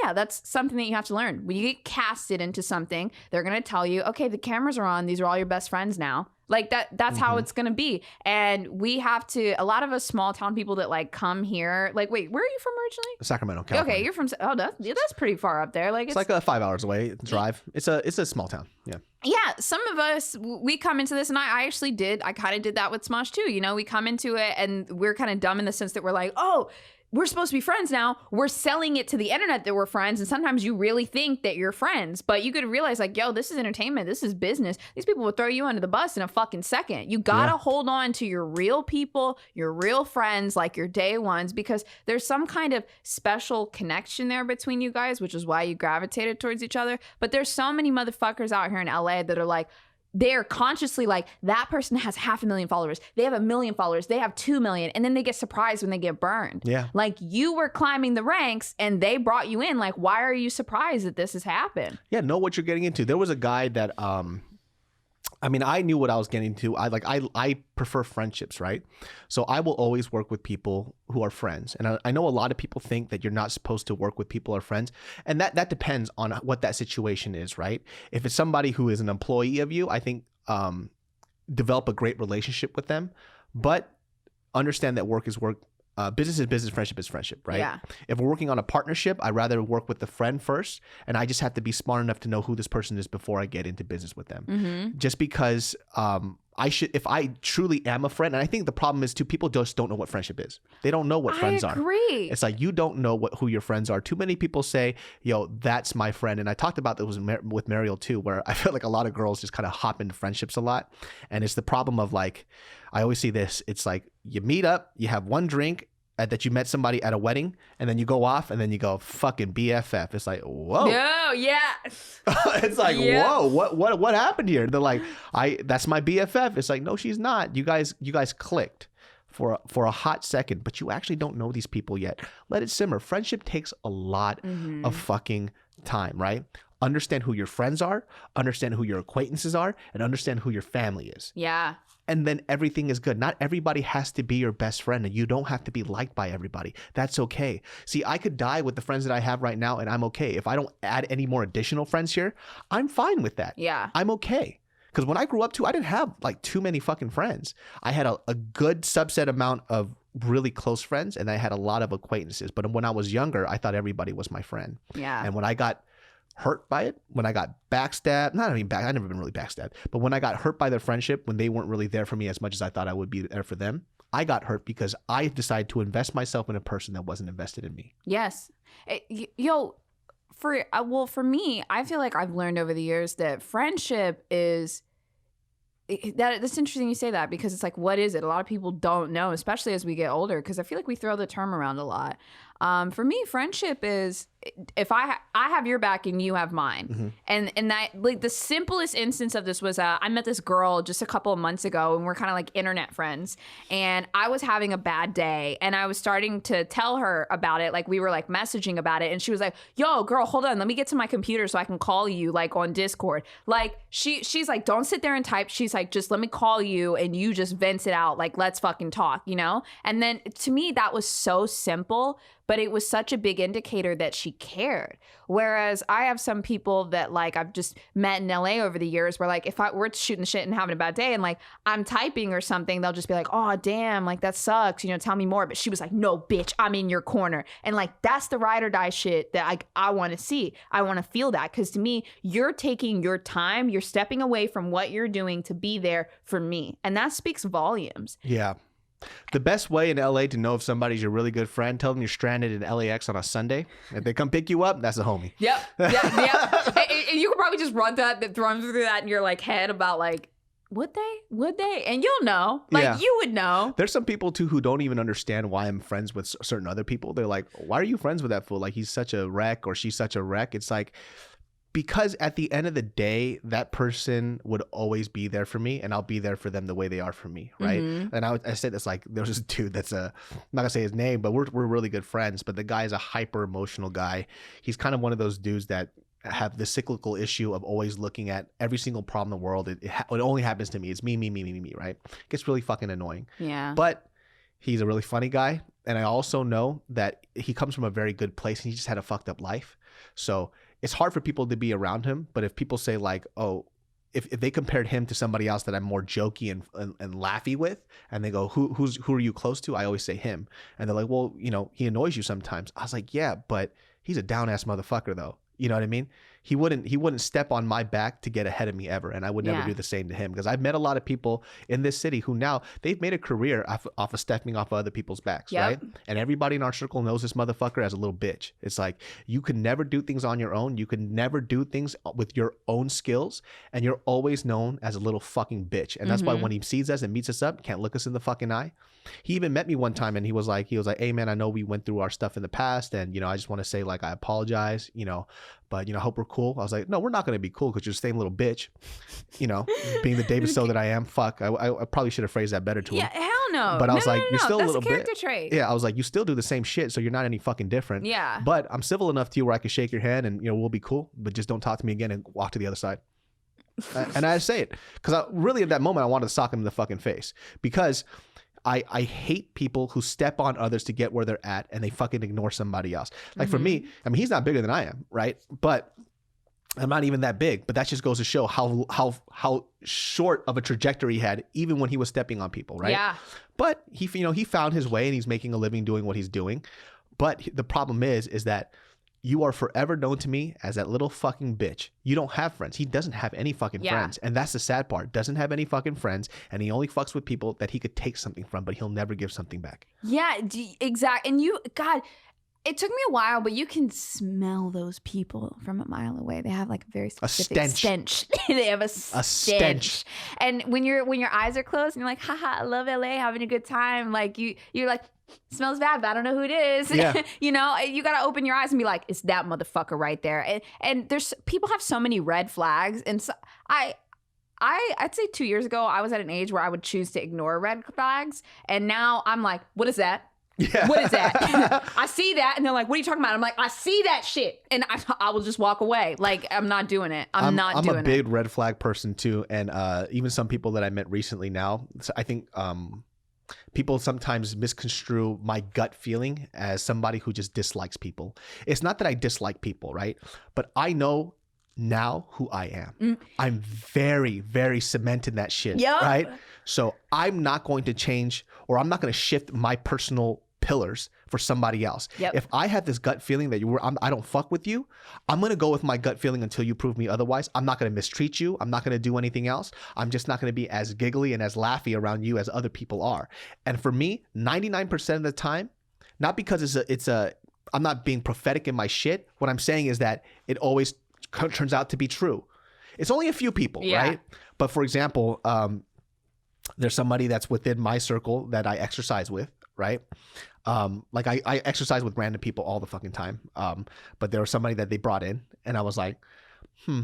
yeah, that's something that you have to learn. When you get casted into something, they're going to tell you, okay, the cameras are on. These are all your best friends now. Like that's how it's going to be. And we have to, a lot of us small town people that like come here, like, wait, where are you from originally? Sacramento, California. Okay, you're from, that's pretty far up there. Like it's like 5 hours away drive. It's a small town. Yeah. Yeah, some of us, we come into this, and I kind of did that with Smosh too. You know, we come into it and we're kind of dumb in the sense that we're like, oh, we're supposed to be friends now. We're selling it to the internet that we're friends. And sometimes you really think that you're friends, but you could realize like, yo, this is entertainment. This is business. These people will throw you under the bus in a fucking second. You got to hold on to your real people, your real friends, like your day ones, because there's some kind of special connection there between you guys, which is why you gravitated towards each other. But there's so many motherfuckers out here in LA that are like, they're consciously like, that person has 500,000 followers. They have 1 million followers. They have 2 million. And then they get surprised when they get burned. Yeah. Like you were climbing the ranks and they brought you in. Like, why are you surprised that this has happened? Yeah, know what you're getting into. There was a guy that, I mean, I knew what I was getting into. I prefer friendships, right? So I will always work with people who are friends. And I know a lot of people think that you're not supposed to work with people who are friends. And that depends on what that situation is, right? If it's somebody who is an employee of you, I think develop a great relationship with them. But understand that work is work. Business is business, friendship is friendship, right? Yeah. If we're working on a partnership, I'd rather work with the friend first, and I just have to be smart enough to know who this person is before I get into business with them. Mm-hmm. Just because if I truly am a friend, and I think the problem is too, people just don't know what friendship is. They don't know what friends are. I agree. It's like you don't know who your friends are. Too many people say, yo, that's my friend. And I talked about that with Mariel too, where I feel like a lot of girls just kind of hop into friendships a lot. And it's the problem of like, I always see this. It's like you meet up, you have one drink that you met somebody at a wedding, and then you go off, and then you go fucking BFF. It's like, whoa. No, yeah. It's like, whoa, what happened here? They're like, that's my BFF. It's like, no, she's not. You guys clicked for a hot second, but you actually don't know these people yet. Let it simmer. Friendship takes a lot of fucking time, right? Understand who your friends are, understand who your acquaintances are, and understand who your family is. Yeah. And then everything is good. Not everybody has to be your best friend, and you don't have to be liked by everybody. That's okay. See, I could die with the friends that I have right now, and I'm okay. If I don't add any more additional friends here, I'm fine with that. Yeah. I'm okay. Because when I grew up too, I didn't have like too many fucking friends. I had a good subset amount of really close friends, and I had a lot of acquaintances. But when I was younger, I thought everybody was my friend. Yeah. And when I got hurt by it, when I got backstabbed, I never been really backstabbed, but when I got hurt by their friendship, when they weren't really there for me as much as I thought I would be there for them, I got hurt because I decided to invest myself in a person that wasn't invested in me. Yes. For me, I feel like I've learned over the years that friendship is that's interesting you say that, because it's like, what is it? A lot of people don't know, especially as we get older, because I feel like we throw the term around a lot. For me, friendship is if I have your back and you have mine. Mm-hmm. And that, like, the simplest instance of this was I met this girl just a couple of months ago, and we're kind of like internet friends, and I was having a bad day, and I was starting to tell her about it. Like, we were like messaging about it, and she was like, yo, girl, hold on, let me get to my computer so I can call you like on Discord. Like, she's like, don't sit there and type. She's like, just let me call you and you just vent it out. Like, let's fucking talk, you know? And then to me, that was so simple, but it was such a big indicator that she cared. Whereas I have some people that like I've just met in LA over the years where like if we're shooting the shit and having a bad day and like I'm typing or something, they'll just be like, oh damn, like that sucks, you know, tell me more. But she was like, no bitch, I'm in your corner. And like that's the ride or die shit that I want to see. I want to feel that, because to me, you're taking your time, you're stepping away from what you're doing to be there for me. And that speaks volumes. Yeah. The best way in LA to know if somebody's your really good friend, tell them you're stranded in LAX on a Sunday. If they come pick you up, that's a homie. Yep. And you could probably just run through that in your like head about like, would they? And you'll know. Like, you would know. There's some people too who don't even understand why I'm friends with certain other people. They're like, why are you friends with that fool? Like, he's such a wreck or she's such a wreck. It's like, because at the end of the day, that person would always be there for me, and I'll be there for them the way they are for me, right? Mm-hmm. And I said this, like, there's this dude that's I'm not gonna say his name, but we're really good friends. But the guy is a hyper emotional guy. He's kind of one of those dudes that have the cyclical issue of always looking at every single problem in the world. It only happens to me. It's me, right? It gets really fucking annoying. Yeah. But he's a really funny guy, and I also know that he comes from a very good place, and he just had a fucked up life. So it's hard for people to be around him. But if people say like, oh, if they compared him to somebody else that I'm more jokey and laughy with, and they go, who are you close to? I always say him. And they're like, well, you know, he annoys you sometimes. I was like, yeah, but he's a down ass motherfucker though. You know what I mean? He wouldn't step on my back to get ahead of me ever, and I would never do the same to him, because I've met a lot of people in this city who now they've made a career off of stepping off of other people's backs, right? And everybody in our circle knows this motherfucker as a little bitch. It's like, you can never do things on your own. You can never do things with your own skills, and you're always known as a little fucking bitch. And that's why when he sees us and meets us up, can't look us in the fucking eye. He even met me one time and he was like, hey man, I know we went through our stuff in the past, and I just want to say, like, I apologize, but I hope we're cool. I was like, no, we're not going to be cool because you're the same little bitch, being the DavidSo that I am. Fuck, I probably should have phrased that better to him. Yeah, hell no. But I was like, you're still That's a little a character bit. trait. Yeah, I was like, you still do the same shit, so you're not any fucking different. Yeah. But I'm civil enough to you where I can shake your hand and we'll be cool, but just don't talk to me again and walk to the other side. And I say it because I really, at that moment, I wanted to sock him in the fucking face, because I hate people who step on others to get where they're at and they fucking ignore somebody else. Like for me, I mean, he's not bigger than I am, right? But I'm not even that big. But that just goes to show how short of a trajectory he had, even when he was stepping on people, right? Yeah. But he found his way and he's making a living doing what he's doing. But the problem is that you are forever known to me as that little fucking bitch. You don't have friends. He doesn't have any fucking friends. And that's the sad part. Doesn't have any fucking friends. And he only fucks with people that he could take something from, but he'll never give something back. Yeah, exactly. And God, it took me a while, but you can smell those people from a mile away. They have like a very specific stench. They have a stench. And when your eyes are closed and you're like, haha, I love LA, having a good time. Like you're like, smells bad, but I don't know who it is. Yeah. You got to open your eyes and be like, it's that motherfucker right there. And there's people have so many red flags. And so I'd say 2 years ago, I was at an age where I would choose to ignore red flags. And now I'm like, what is that? Yeah. What is that? I see that. And they're like, what are you talking about? I'm like, I see that shit. And I will just walk away. Like, I'm not doing it. I'm not doing it. I'm a big red flag person too. And even some people that I met recently now, I think people sometimes misconstrue my gut feeling as somebody who just dislikes people. It's not that I dislike people, right? But I know now who I am. I'm very, very cemented in that shit, right? So I'm not going to change, or I'm not going to shift my personal pillars for somebody else. If I have this gut feeling that I don't fuck with you, I'm going to go with my gut feeling until you prove me otherwise. I'm not going to mistreat you. I'm not going to do anything else. I'm just not going to be as giggly and as laughy around you as other people are. And for me, 99% of the time, not because I'm not being prophetic in my shit. What I'm saying is that it always turns out to be true. It's only a few people, right? But for example, there's somebody that's within my circle that I exercise with, right? Like I exercise with random people all the fucking time. But there was somebody that they brought in and I was like, I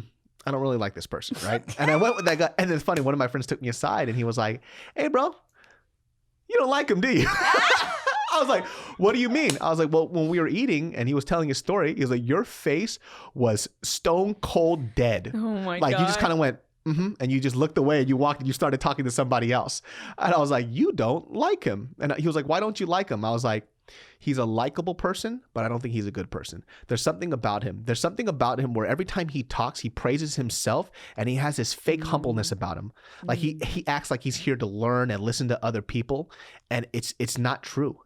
don't really like this person, right? And I went with that guy. And it's funny, one of my friends took me aside and he was like, hey bro, you don't like him, do you? I was like, what do you mean? I was like, well, when we were eating and he was telling his story, he was like, your face was stone cold dead. Oh my God. Like you just kind of went, and you just looked away and you walked and you started talking to somebody else. And I was like, you don't like him. And he was like, why don't you like him? I was like, he's a likable person, but I don't think he's a good person. There's something about him. There's something about him where every time he talks, he praises himself and he has this fake humbleness about him. Like he acts like he's here to learn and listen to other people. And it's not true.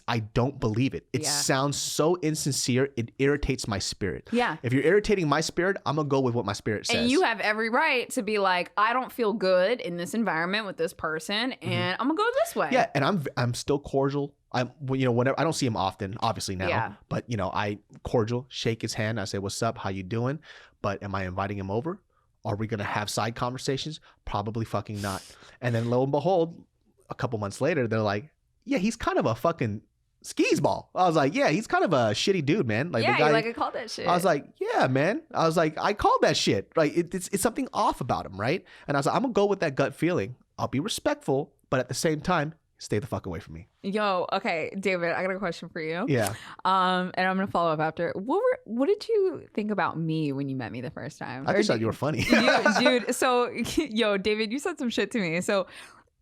I don't believe it. It sounds so insincere. It irritates my spirit. Yeah. If you're irritating my spirit, I'm going to go with what my spirit says. And you have every right to be like, I don't feel good in this environment with this person and I'm going to go this way. Yeah. And I'm still cordial. Whenever I don't see him often, obviously now, but I cordial, shake his hand. I say, what's up? How you doing? But am I inviting him over? Are we going to have side conversations? Probably fucking not. And then lo and behold, a couple months later, they're like, yeah, he's kind of a fucking skis ball. I was like, yeah, he's kind of a shitty dude, man. Like, yeah, the guy, I called that shit. I was like, yeah, man. I was like, I called that shit. Like, it's something off about him, right? And I was like, I'm gonna go with that gut feeling. I'll be respectful, but at the same time, stay the fuck away from me. Yo, okay, David, I got a question for you. Yeah. And I'm gonna follow up after. What did you think about me when you met me the first time? I just thought you were funny. Dude, so yo, David, you said some shit to me. So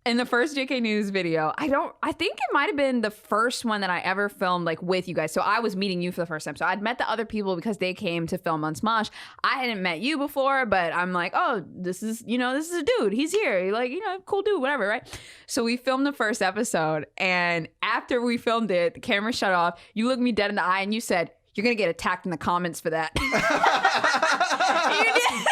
in the first JK News video, I think it might have been the first one that I ever filmed like with you guys. So I was meeting you for the first time. So I'd met the other people because they came to film on Smosh. I hadn't met you before, but I'm like, oh, this is a dude. He's here. Like, cool dude, whatever, right? So we filmed the first episode. And after we filmed it, the camera shut off. You looked me dead in the eye and you said, you're going to get attacked in the comments for that. You did.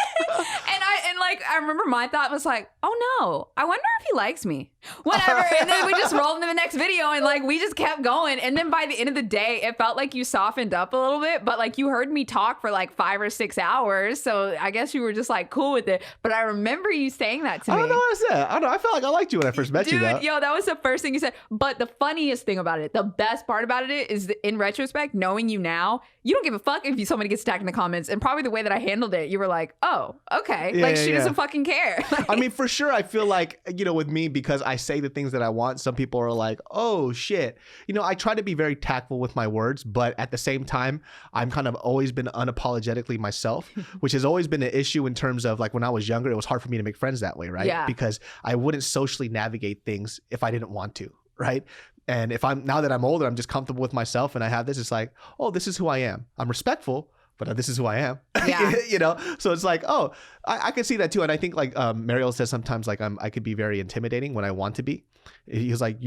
I remember my thought was like, oh no, I wonder if he likes me. Whatever. And then we just rolled into the next video and like we just kept going. And then by the end of the day, it felt like you softened up a little bit, but like you heard me talk for like 5 or 6 hours. So I guess you were just like cool with it. But I remember you saying that to me. I don't know what I said. I don't know. I felt like I liked you when I first met you, though. Yo, that was the first thing you said. But the funniest thing about it, the best part about it is that in retrospect, knowing you now, you don't give a fuck if somebody gets stacked in the comments. And probably the way that I handled it, you were like, oh, okay. Yeah, like she doesn't fucking care. I mean, for sure, I feel like, with me, because I say the things that I want, some people are like, oh, shit. I try to be very tactful with my words, but at the same time, I'm kind of always been unapologetically myself, which has always been an issue in terms of like when I was younger, it was hard for me to make friends that way, right? Yeah. Because I wouldn't socially navigate things if I didn't want to, right? And now that I'm older, I'm just comfortable with myself and I have this, it's like, oh, this is who I am. I'm respectful, but this is who I am. Yeah. So it's like, oh, I can see that too. And I think like Mariel says sometimes like I could be very intimidating when I want to be. He's like,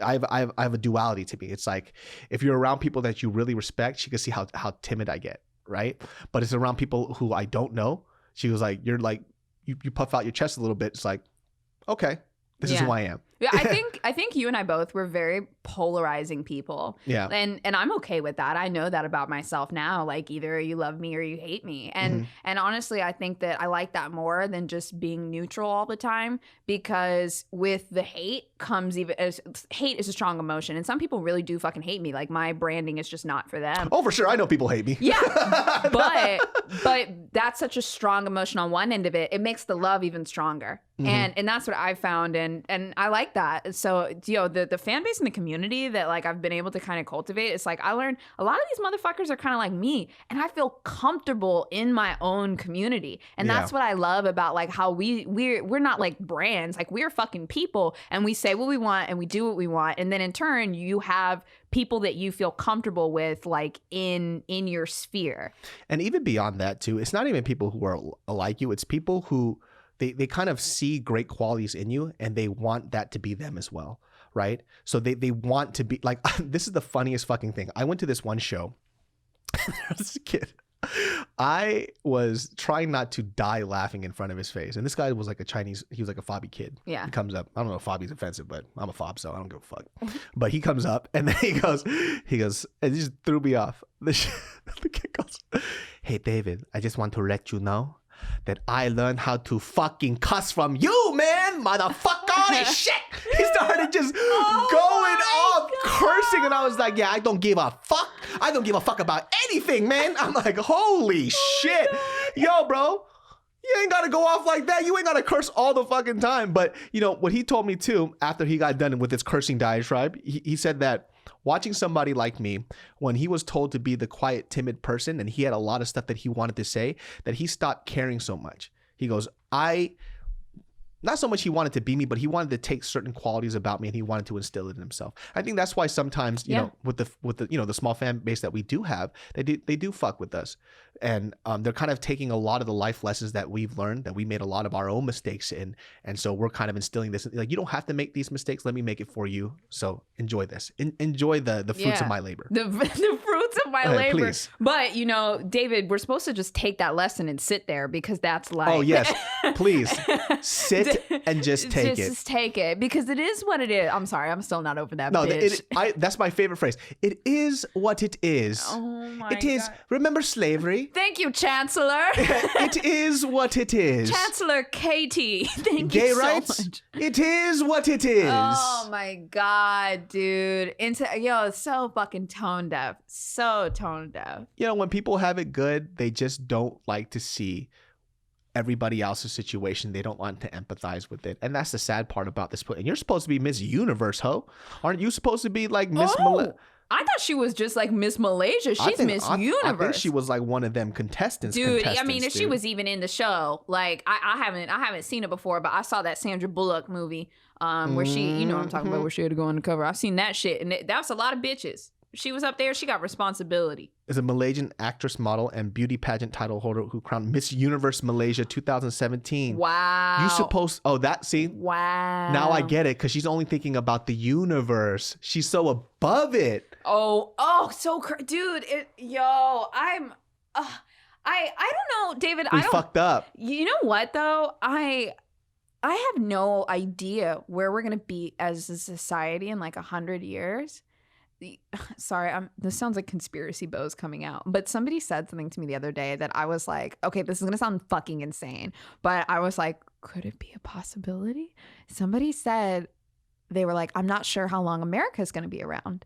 I have a duality to me. It's like if you're around people that you really respect, she can see how timid I get, right? But it's around people who I don't know. She was like, you're like, you puff out your chest a little bit. It's like, okay, this is who I am. Yeah, I think you and I both were very polarizing people. Yeah. And I'm okay with that. I know that about myself now. Like either you love me or you hate me. And honestly, I think that I like that more than just being neutral all the time, because with the hate comes hate is a strong emotion. And some people really do fucking hate me. Like my branding is just not for them. Oh, for sure. I know people hate me. Yeah. but that's such a strong emotion on one end of it. It makes the love even stronger. And that's what I found. And I like that. So, the fan base and the community that like I've been able to kind of cultivate, it's like I learned a lot of these motherfuckers are kind of like me, and I feel comfortable in my own community. And that's what I love about like how we're not like brands, like we're fucking people, and we say what we want and we do what we want. And then in turn, you have people that you feel comfortable with like in your sphere. And even beyond that too, it's not even people who are like you, it's people who they kind of see great qualities in you and they want that to be them as well, right? So they want to be like, this is the funniest fucking thing. I went to this one show and there was this kid. I was trying not to die laughing in front of his face. And this guy was like he was like a fobby kid. Yeah. He comes up. I don't know if fobby's offensive, but I'm a fob, so I don't give a fuck. But he comes up and then he goes, and he just threw me off. The kid goes, hey, David, I just want to let you know that I learned how to fucking cuss from you, man, motherfucker, all this shit. He started just going off, cursing, and I was like, yeah, I don't give a fuck. I don't give a fuck about anything, man. I'm like, holy shit. Yo, bro, you ain't gotta go off like that. You ain't gotta curse all the fucking time. But, what he told me too, after he got done with his cursing diatribe, he said that watching somebody like me, when he was told to be the quiet, timid person, and he had a lot of stuff that he wanted to say, that he stopped caring so much. He goes, not so much he wanted to be me, but he wanted to take certain qualities about me and he wanted to instill it in himself. I think that's why sometimes, with the the small fan base that we do have, they do fuck with us. And they're kind of taking a lot of the life lessons that we've learned, that we made a lot of our own mistakes in. And so we're kind of instilling this, like, you don't have to make these mistakes. Let me make it for you. So enjoy this. Enjoy the fruits of my labor. The fruits of my labor. Please. But, David, we're supposed to just take that lesson and sit there because that's life. Oh, yes. Please. Sit and just take it. Just take it because it is what it is. I'm sorry. I'm still not over that bitch. That's my favorite phrase. It is what it is. Oh, my It is. God. Remember slavery? Thank you, Chancellor. It is what it is. Chancellor Katie. Thank Gay you so rights? much. It is what it is. Oh my God, dude. It's so fucking tone deaf. So tone deaf. When people have it good, they just don't like to see everybody else's situation. They don't want to empathize with it. And that's the sad part about this. And you're supposed to be Miss Universe, ho. Aren't you supposed to be like Miss I thought she was just like Miss Malaysia. She's Miss Universe. I think she was like one of them contestants. Dude, I mean, if she was even in the show, like I haven't seen it before, but I saw that Sandra Bullock movie where she, what I'm talking about, where she had to go undercover. I've seen that shit, and that was a lot of bitches. She was up there. She got responsibility. Is a Malaysian actress, model, and beauty pageant title holder who crowned Miss Universe Malaysia 2017. Wow. Wow. Now I get it, because she's only thinking about the universe. She's so above it. Oh, so dude, I don't know, David. We I don't. fucked up. You know what though? I have no idea where we're gonna be as a society in like 100 years. Sorry, this sounds like conspiracy Boze coming out, but somebody said something to me the other day that I was like, okay, this is gonna sound fucking insane, but I was like, could it be a possibility? Somebody said, they were like, I'm not sure how long America is gonna be around.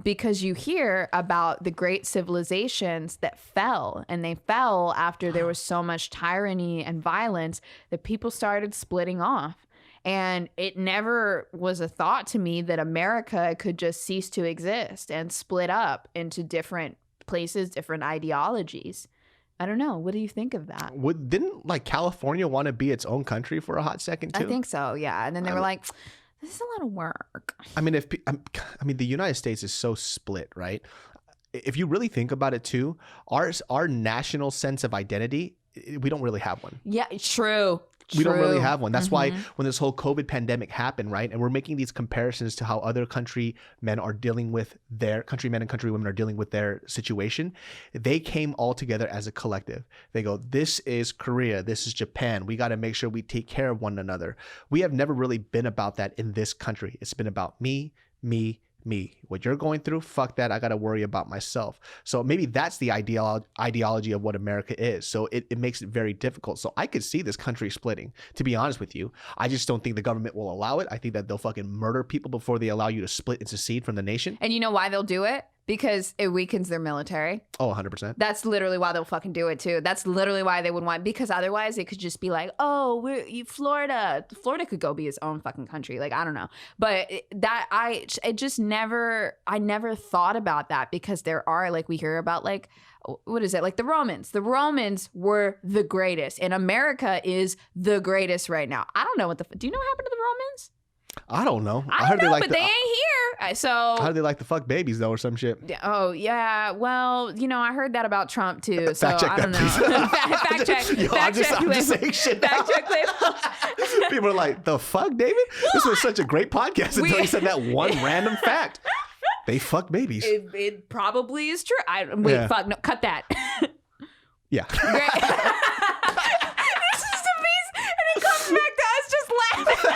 Because you hear about the great civilizations that fell, and they fell after there was so much tyranny and violence that people started splitting off. And it never was a thought to me that America could just cease to exist and split up into different places, different ideologies. I don't know. What do you think of that? Didn't like California want to be its own country for a hot second too? I think so, yeah. And then they were like, this is a lot of work. I mean, the United States is so split, right? If you really think about it too, our national sense of identity, we don't really have one. Yeah, true. We don't really have one. That's why when this whole COVID pandemic happened, right? And we're making these comparisons to how other countrymen are dealing with their countrymen and countrywomen are dealing with their situation. They came all together as a collective. They go, this is Korea. This is Japan. We got to make sure we take care of one another. We have never really been about that in this country. It's been about me. What you're going through, fuck that. I got to worry about myself. So maybe that's the ideology of what America is. So it makes it very difficult. So I could see this country splitting, to be honest with you. I just don't think the government will allow it. I think that they'll fucking murder people before they allow you to split and secede from the nation. And you know why they'll do it? Because it weakens their military. Oh, 100%. That's literally why they'll fucking do it too. That's literally why they would want, because otherwise it could just be like, oh, Florida could go be its own fucking country. Like, I don't know. But I never thought about that, because there are, like, we hear about, like, what is it? Like the Romans were the greatest, and America is the greatest right now. I don't know do you know what happened to the Romans? I don't know. I don't know, but they ain't here. So how do they like to fuck babies though, or some shit? Oh yeah. Well, I heard that about Trump too. So fact check I don't know. fact check. Yo, I'm just saying shit. Fact check. People are like, the fuck, David? This was such a great podcast until you said that one random fact. They fuck babies. It probably is true. Fuck. No, cut that. Yeah. Great. This is the piece, and it comes back to us just laughing.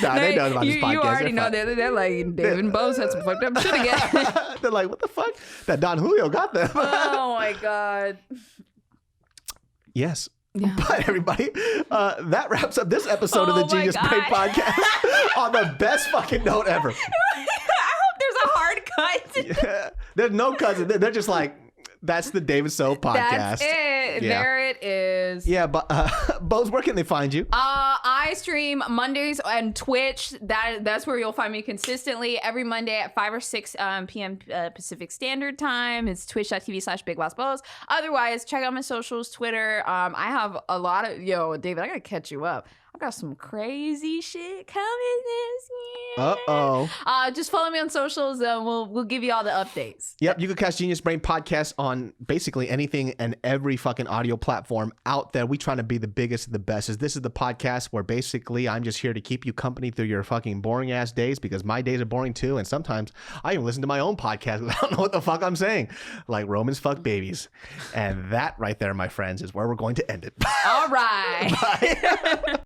Nah, they know about this podcast. You already know that. They're like, David and Boze had some fucked up shit again. They're like, what the fuck? That Don Julio got them. Oh my God. Yes. Yeah. But everybody, that wraps up this episode of the Genius Brain Podcast on the best fucking note ever. I hope there's a hard cut. Yeah. There's no cuts. They're just like, that's the David So Podcast. That's it. Yeah. There it is. Yeah, but Boze, where can they find you? I stream Mondays on Twitch. That's where you'll find me consistently every Monday at 5 or 6 p.m. Pacific Standard Time. It's twitch.tv/BigBossBoze. Otherwise, check out my socials, Twitter. I have a lot of, David, I gotta catch you up. I've got some crazy shit coming this year. Uh-oh. Just follow me on socials. We'll give you all the updates. Yep, you can catch Genius Brain Podcast on basically anything and every fucking audio platform out there. We trying to be the biggest and the best. This is the podcast where basically I'm just here to keep you company through your fucking boring ass days, because my days are boring too. And sometimes I even listen to my own podcast because I don't know what the fuck I'm saying. Like Romans fuck babies. And that right there, my friends, is where we're going to end it. All right. Bye.